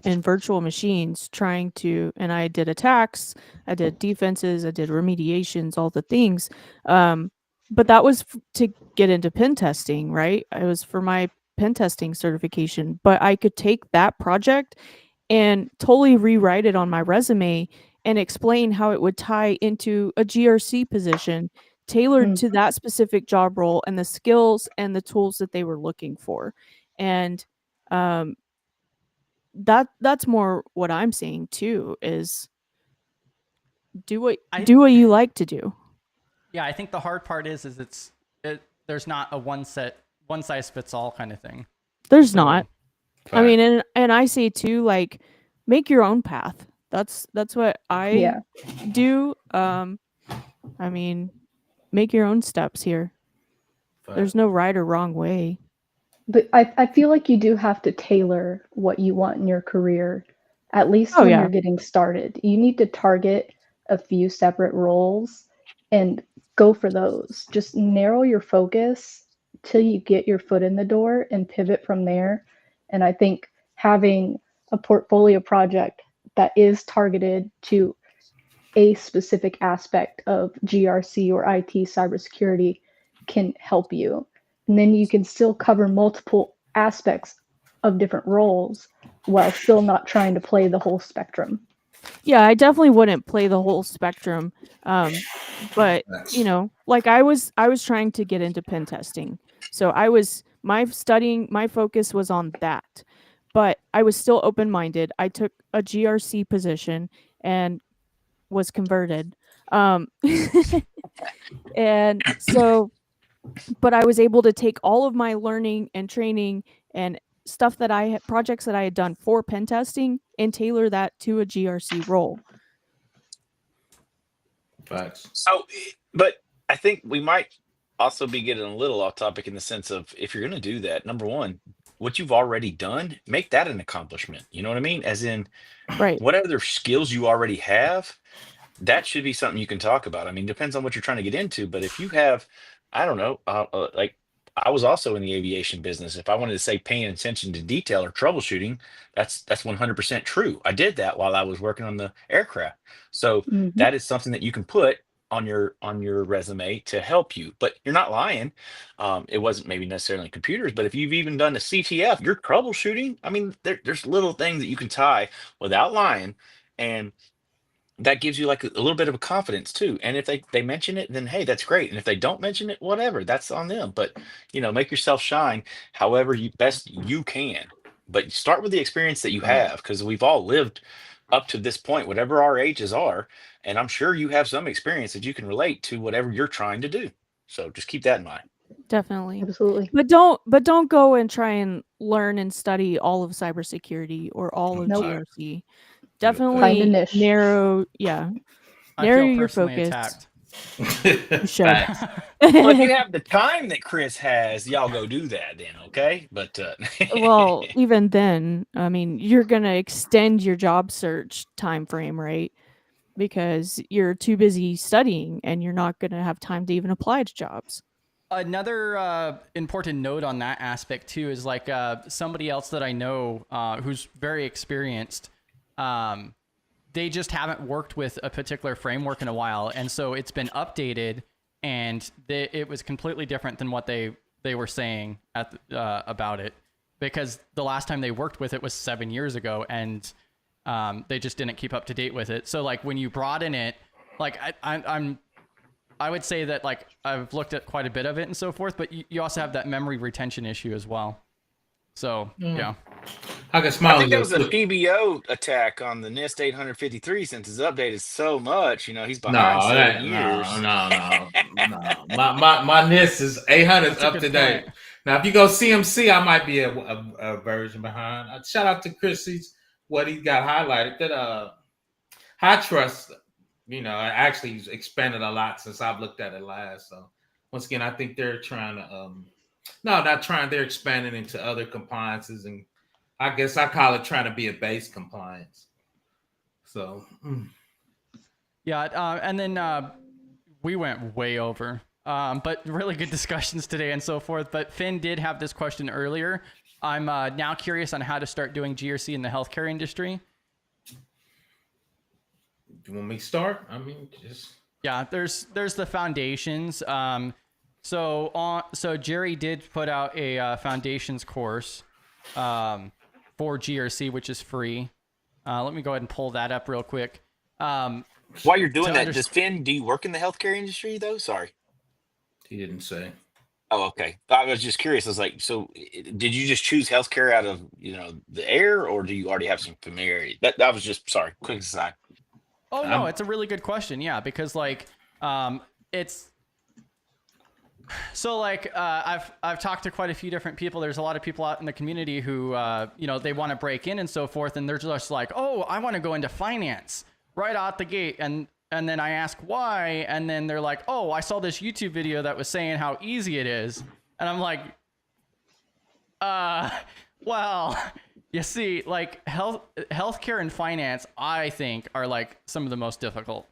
in virtual machines and I did attacks, I did defenses, I did remediations, all the things. But that was to get into pen testing, right? It was for my pen testing certification, but I could take that project and totally rewrite it on my resume and explain how it would tie into a GRC position tailored to that specific job role and the skills and the tools that they were looking for. And that's more what I'm saying too, is do what you like to do. Yeah, I think the hard part is there's not a one size fits all kind of thing. There's not. I mean, and I say too, like, make your own path. That's what I do. I mean, make your own steps here. There's no right or wrong way. But I feel like you do have to tailor what you want in your career, at least when you're getting started. You need to target a few separate roles and go for those. Just narrow your focus till you get your foot in the door and pivot from there. And I think having a portfolio project that is targeted to a specific aspect of GRC or IT cybersecurity can help you. And then you can still cover multiple aspects of different roles while still not trying to play the whole spectrum. Yeah, I definitely wouldn't play the whole spectrum. But like I was trying to get into pen testing. So my focus was on that. But I was still open-minded. I took a GRC position and was converted. And so, but I was able to take all of my learning and training and stuff that projects that I had done for pen testing and tailor that to a GRC role. Facts. So, but I think we might also be getting a little off topic in the sense of, if you're going to do that, number one, what you've already done, make that an accomplishment. You know what I mean? As in, right, what other skills you already have, that should be something you can talk about. I mean, depends on what you're trying to get into, but if you have, I don't know, like I was also in the aviation business. If I wanted to say paying attention to detail or troubleshooting, that's 100% true. I did that while I was working on the aircraft. So that is something that you can put on your resume to help you, but you're not lying. It wasn't maybe necessarily computers, but if you've even done a CTF, you're troubleshooting. I mean, there's little things that you can tie without lying, and that gives you like a little bit of a confidence too. And if they mention it, then hey, that's great. And if they don't mention it, whatever, that's on them. But make yourself shine however you best you can. But start with the experience that you have, because we've all lived up to this point, whatever our ages are. And I'm sure you have some experience that you can relate to whatever you're trying to do. So just keep that in mind. Definitely. Absolutely. But don't go and try and learn and study all of cybersecurity or all of GRC. Definitely Find a niche. narrow I feel your personally focus. attacked. You should. Well, if you have the time that Chris has, y'all go do that then, okay? But Well, even then, I mean, you're gonna extend your job search time frame, right? Because you're too busy studying and you're not gonna have time to even apply to jobs. Another important note on that aspect too is like somebody else that I know who's very experienced. They just haven't worked with a particular framework in a while, and so it's been updated, and it was completely different than what they were saying about it, because the last time they worked with it was 7 years ago, and they just didn't keep up to date with it. So like when you broaden it, like I would say that like I've looked at quite a bit of it and so forth, but you also have that memory retention issue as well. So yeah. I can smile. I think that was a PBO attack on the NIST 853 since it's updated so much. He's behind 7 years. No. My NIST is 800 up to date. Now, if you go CMC, I might be a version behind. Shout out to Chris. What he got highlighted that High Trust, actually he's expanded a lot since I've looked at it last. So once again, I think they're trying to no, not trying. They're expanding into other compliances, and I guess I call it trying to be a base compliance. So Yeah, and then we went way over. But really good discussions today and so forth. But Finn did have this question earlier. I'm now curious on how to start doing GRC in the healthcare industry. Do you want me to start? I mean, just yeah. There's the foundations. So Jerry did put out a foundations course for GRC, which is free. Let me go ahead and pull that up real quick. While you're doing that, do you work in the healthcare industry though? Sorry. He didn't say. Oh, okay. I was just curious. I was like, so did you just choose healthcare out of, the air, or do you already have some familiarity? That was just, sorry, quick aside. Oh no, it's a really good question. Yeah, because it's so I've talked to quite a few different people. There's a lot of people out in the community who they want to break in and so forth, and they're just like, oh, I want to go into finance right out the gate, and then I ask why, and then they're like, oh, I saw this YouTube video that was saying how easy it is, and I'm like, well, you see, healthcare and finance, I think, are some of the most difficult,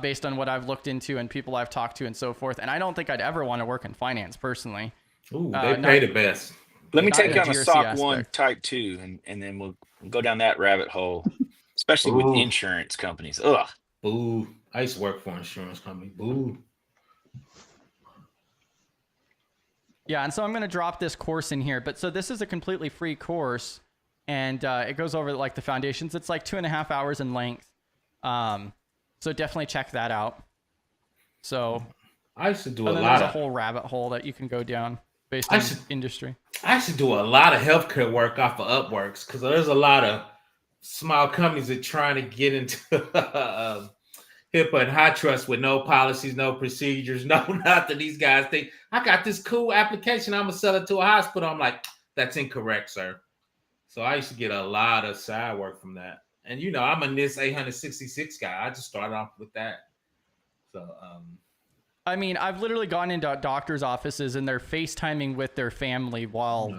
based on what I've looked into and people I've talked to and so forth. And I don't think I'd ever want to work in finance personally. Ooh, they pay the best. Let me take on a GRC SOC aspect. 1 type 2, and then we'll go down that rabbit hole, especially with insurance companies. Ugh. Boo. I used to work for an insurance company. Boo. Yeah, and so I'm going to drop this course in here. But so this is a completely free course, and it goes over the foundations. It's 2.5 hours in length. So definitely check that out. So I used to do a lot there's of a whole rabbit hole that you can go down based on industry. I used to do a lot of healthcare work off of Upworks because there's a lot of small companies that trying to get into HIPAA and high trust with no policies, no procedures, no nothing. These guys think I got this cool application. I'm gonna sell it to a hospital. I'm like, that's incorrect, sir. So I used to get a lot of side work from that. And I'm a NIST 866 guy. I just started off with that. So I mean, I've literally gone into doctors' offices and they're FaceTiming with their family while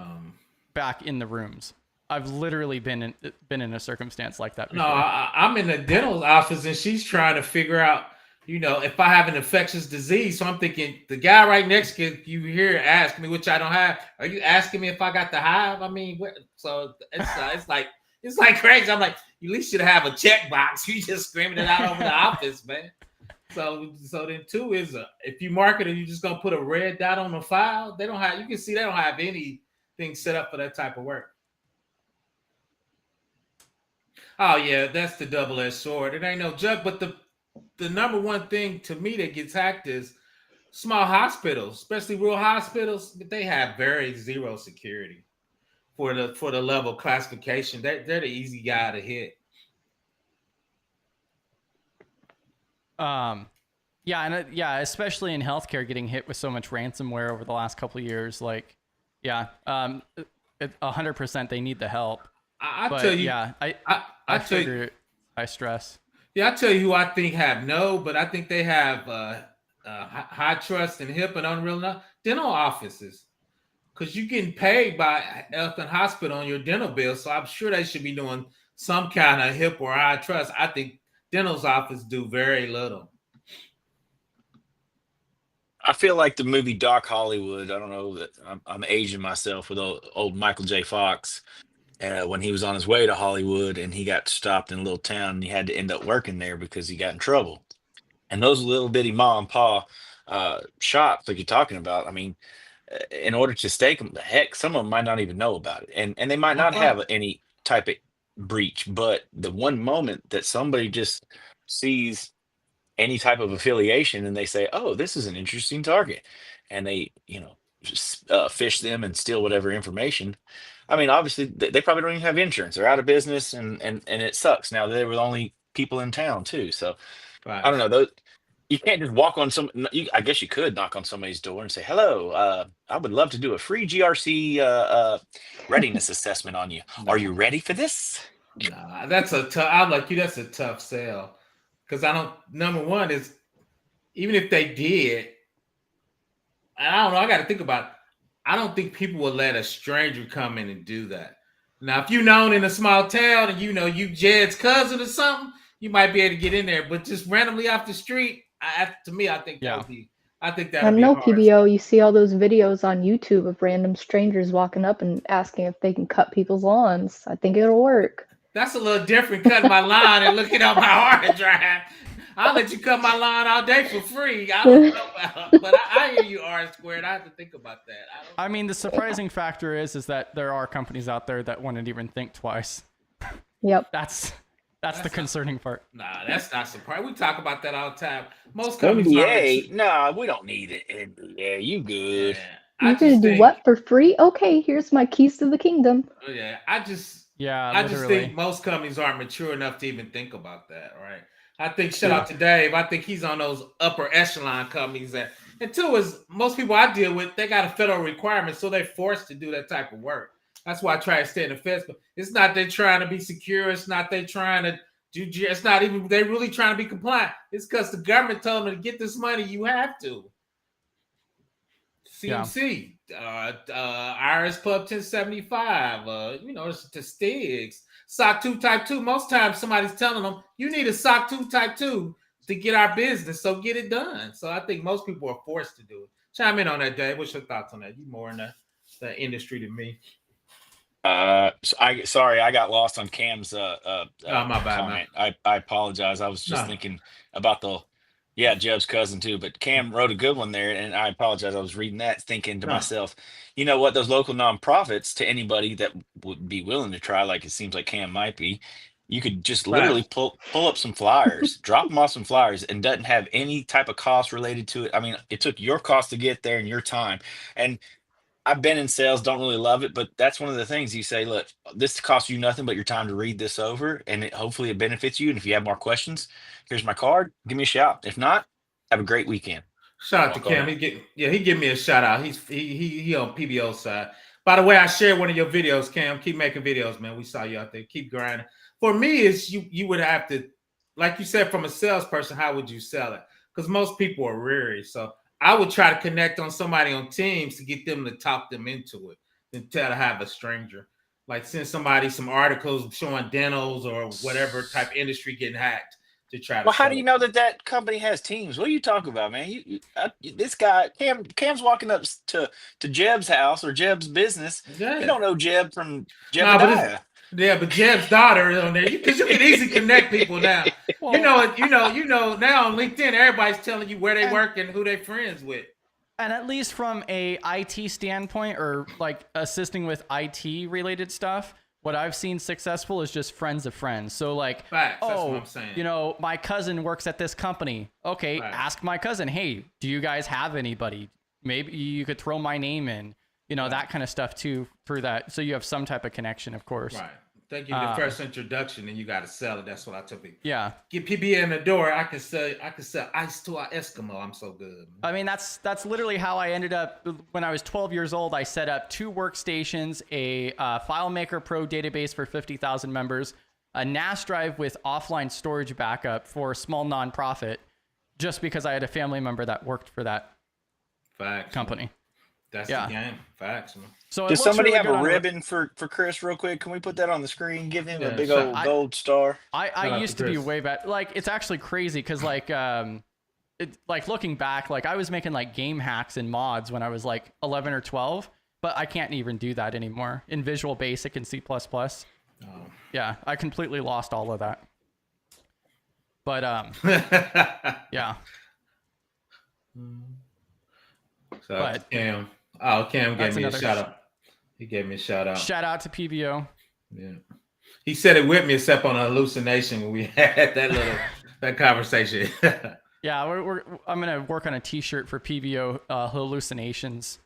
back in the rooms. I've literally been in a circumstance like that before. No, I'm in the dental office and she's trying to figure out, if I have an infectious disease. So I'm thinking the guy right next to you here asking me, which I don't have. Are you asking me if I got the hive? I mean, so it's like crazy. I'm like, you at least should have a checkbox. You just screaming it out over the office, man. So then two is if you market it, you're just gonna put a red dot on the file. They don't have. You can see they don't have anything set up for that type of work. Oh yeah, that's the double-edged sword. It ain't no joke, but the number one thing to me that gets hacked is small hospitals, especially rural hospitals. They have very zero security for the level classification. They're the easy guy to hit. Yeah, especially in healthcare, getting hit with so much ransomware over the last couple of years. 100% they need the help. I tell you, yeah, I figure high stress. Yeah, I tell you who I think have but I think they have high trust and HIPAA and unreal enough dental offices, because you're getting paid by health and hospital on your dental bill. So I'm sure they should be doing some kind of HIPAA or high trust. I think dental's office do very little. I feel like the movie Doc Hollywood. I don't know that I'm aging myself with old Michael J. Fox. When he was on his way to Hollywood and he got stopped in a little town and he had to end up working there because he got in trouble. And those little bitty mom and pa shops like you're talking about, I mean, in order to stake them, heck, some of them might not even know about it. And they might not have any type of breach, but the one moment that somebody just sees any type of affiliation and they say, oh, this is an interesting target. And they, just, fish them and steal whatever information. I mean, obviously, they probably don't even have insurance. They're out of business, and it sucks. Now they were the only people in town too. So Right. I don't know. You can't just walk on some. I guess you could knock on somebody's door and say, "Hello, I would love to do a free GRC readiness assessment on you. Are you ready for this?" Nah, that's a tough. I'm like you. That's a tough sell because I don't. Number one is even if they did, and I don't know. I got to think about it. I don't think people would let a stranger come in and do that. Now, if you're known in a small town and you know you Jed's cousin or something, you might be able to get in there. But just randomly off the street, to me, I think that would be. I think that would be no hard. PBO, you see all those videos on YouTube of random strangers walking up and asking if they can cut people's lawns. I think it'll work. That's a little different, cutting my lawn and looking at my hard drive. I'll let you cut my lawn all day for free. I don't know about, but I hear you, R squared. I have to think about that. I mean, the surprising factor is that there are companies out there that wouldn't even think twice. Yep. That's the concerning part. Nah, that's not surprising. We talk about that all the time. Most companies NDA? Nah, we don't need it. NDA, you good? Yeah, You're gonna do what for free? Okay, here's my keys to the kingdom. Yeah, I just literally. think most companies aren't mature enough to even think about that, right? I think shout out to Dave. I think he's on those upper echelon companies that, and two is most people I deal with, they got a federal requirement, so they're forced to do that type of work. That's why I try to stay in the feds. But it's not they trying to be secure. It's not they trying to do. It's not even they really trying to be compliant. It's because the government told them to get this money. You have to. CMC, IRS Pub 1075. It's the STIGs. SOC 2 Type 2. Most times somebody's telling them you need a SOC 2 Type 2 to get our business, so get it done. So I think most people are forced to do it. Chime in on that, Dave. What's your thoughts on that? You more in the industry than me. Sorry, I got lost on Cam's my bad, comment. I apologize. I was just thinking about Jeb's cousin too, but Cam wrote a good one there, and I apologize. I was reading that, thinking to myself, you know what, those local nonprofits, to anybody that would be willing to try, like it seems like Cam might be, you could just literally pull up some flyers, drop them off some flyers, and doesn't have any type of cost related to it. I mean, it took your cost to get there and your time. And I've been in sales, don't really love it, but that's one of the things you say, look, this costs you nothing but your time to read this over, and hopefully it benefits you. And if you have more questions, here's my card. Give me a shout. If not, have a great weekend. Shout out to Cam. He give me a shout out. He on PBO side. By the way, I shared one of your videos, Cam. Keep making videos, man. We saw you out there. Keep grinding. For me, is you would have to, like you said, from a salesperson, how would you sell it? Because most people are weary. So I would try to connect on somebody on Teams to get them to talk them into it than try to have a stranger. Like send somebody some articles showing demos or whatever type of industry getting hacked to try to. Well, how do you know that company has Teams? What are you talking about, man? This guy, Cam's walking up to Jeb's house or Jeb's business. Yeah. You don't know Jeb from Jebediah. But Jeb's daughter is on there because you can easily connect people now. Well, you know. Now on LinkedIn, everybody's telling you where they work and who they're friends with. And at least from a IT standpoint, or like assisting with IT related stuff, what I've seen successful is just friends of friends. So like, Facts, that's what I'm saying. My cousin works at this company. Okay, ask my cousin. Hey, do you guys have anybody? Maybe you could throw my name in. That kind of stuff too through that. So you have some type of connection, of course. Right. They give you the first introduction, and you got to sell it. That's what I tell people. Yeah. Get PBA in the door. I can sell ice to our Eskimo. I'm so good. I mean, that's literally how I ended up. When I was 12 years old, I set up 2 workstations, a FileMaker Pro database for 50,000 members, a NAS drive with offline storage backup for a small nonprofit, just because I had a family member that worked for that company. That's the game. Facts, man. So does somebody have a ribbon for Chris real quick? Can we put that on the screen? Give him a big old gold star. I used to be way back. Like, it's actually crazy because like looking back, like I was making like game hacks and mods when I was like 11 or 12, but I can't even do that anymore in Visual Basic and C++. Yeah, I completely lost all of that. But yeah. So Cam. Oh, Cam gave me a shout out. He gave me a shout out. Shout out to PBO. Yeah. He said it with me, except on a hallucination when we had that conversation. Yeah, I'm gonna work on a T-shirt for PBO hallucinations.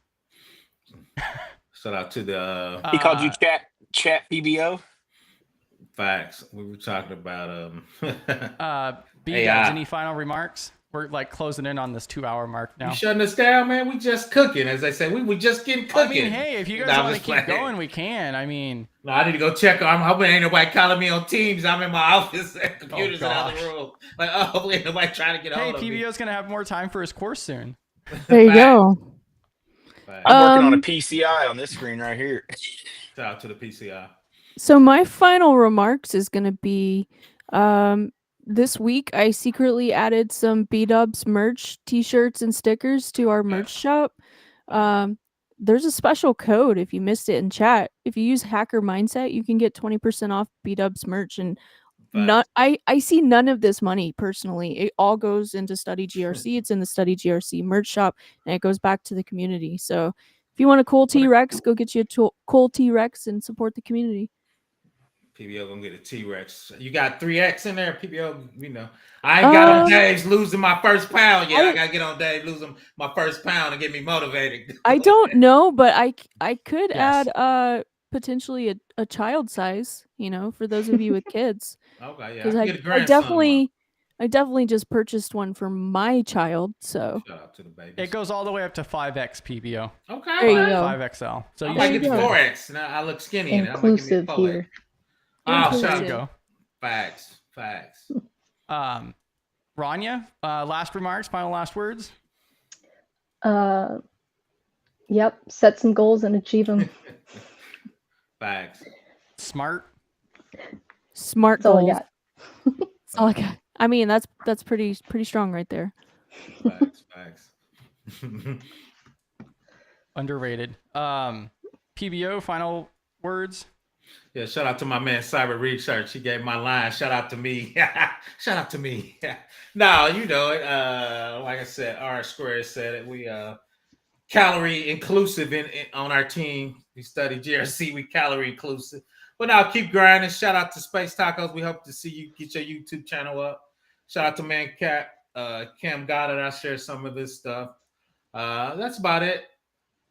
Shout out to the. He called you chat PBO. Facts. We were talking about B-Dubs, any final remarks? we're like closing in on this 2-hour mark now. You shutting us down, man? We just cooking, as they say. We just getting cooking. I mean, hey, if you guys want to keep going, we can. I mean, no, I need to go check. I'm hoping ain't nobody calling me on Teams. I'm in my office and computers in the other room. Like, oh, hopefully ain't nobody trying to get hold of me. PBO's gonna have more time for his course soon. There you go. I'm working on a PCI on this screen right here. Shout out to the PCI. So my final remarks is going to be this week I secretly added some B-Dubs merch, t-shirts, and stickers to our merch shop. There's a special code if you missed it in chat. If you use Hacker Mindset, you can get 20% off B-Dubs merch. And I see none of this money personally. It all goes into Study GRC. It's in the Study GRC merch shop, and it goes back to the community. So if you want a cool T-Rex, go get you a cool T-Rex and support the community. PBO gonna get a T-Rex. You got 3X in there, PBO. You know, I ain't got on Dave's losing my first pound yet. I gotta get on Dave losing my first pound to get me motivated. I don't know, but I could add potentially a child size. You know, for those of you with kids. Okay, yeah. Because I definitely just purchased one for my child. So shout out to the babies. It goes all the way up to 5X PBO. Okay, there you go. 5XL. So I you might should get the be good. 4X. Now I look skinny in it. Inclusive here. Oh, There you go. Facts. Rania, final last words. Yep. Set some goals and achieve them. Facts. Smart smart That's all I goals. got. That's all I got. I mean, that's pretty strong right there. Facts. Underrated. PBO, final words. Yeah, shout out to my man Cyber Research. He gave my line. Shout out to me. Shout out to me. No, you know it. Like I said, R Square said it. We calorie inclusive on our team. We study GRC. We calorie inclusive. But now keep grinding. Shout out to Space Tacos. We hope to see you get your YouTube channel up. Shout out to Man Cat, Cam Goddard. I share some of this stuff. That's about it.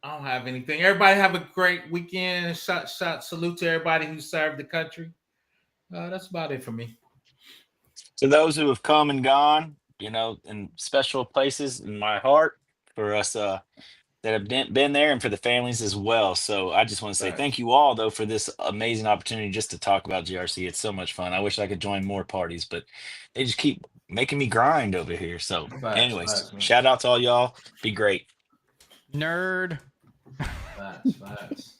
I don't have anything. Everybody have a great weekend. Salute to everybody who served the country. That's about it for me. To those who have come and gone, you know, in special places in my heart, for us that have been there, and for the families as well. So I just want to say thank you all, though, for this amazing opportunity just to talk about GRC. It's so much fun. I wish I could join more parties, but they just keep making me grind over here. So anyways, shout out to all y'all. Be great. Nerd. Facts.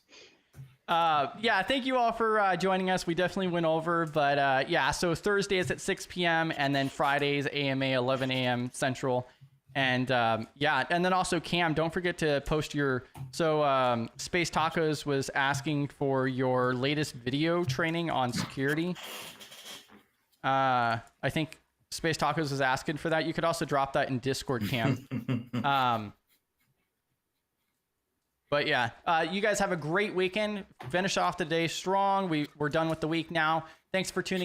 Yeah, thank you all for joining us. We definitely went over, but yeah, so Thursday is at 6 p.m. and then Fridays AMA 11 a.m. Central. And yeah, and then also Cam, don't forget to post your, so Space Tacos was asking for your latest video training on security. I think Space Tacos is asking for that. You could also drop that in Discord, Cam. But yeah, you guys have a great weekend. Finish off the day strong. We're done with the week now. Thanks for tuning in.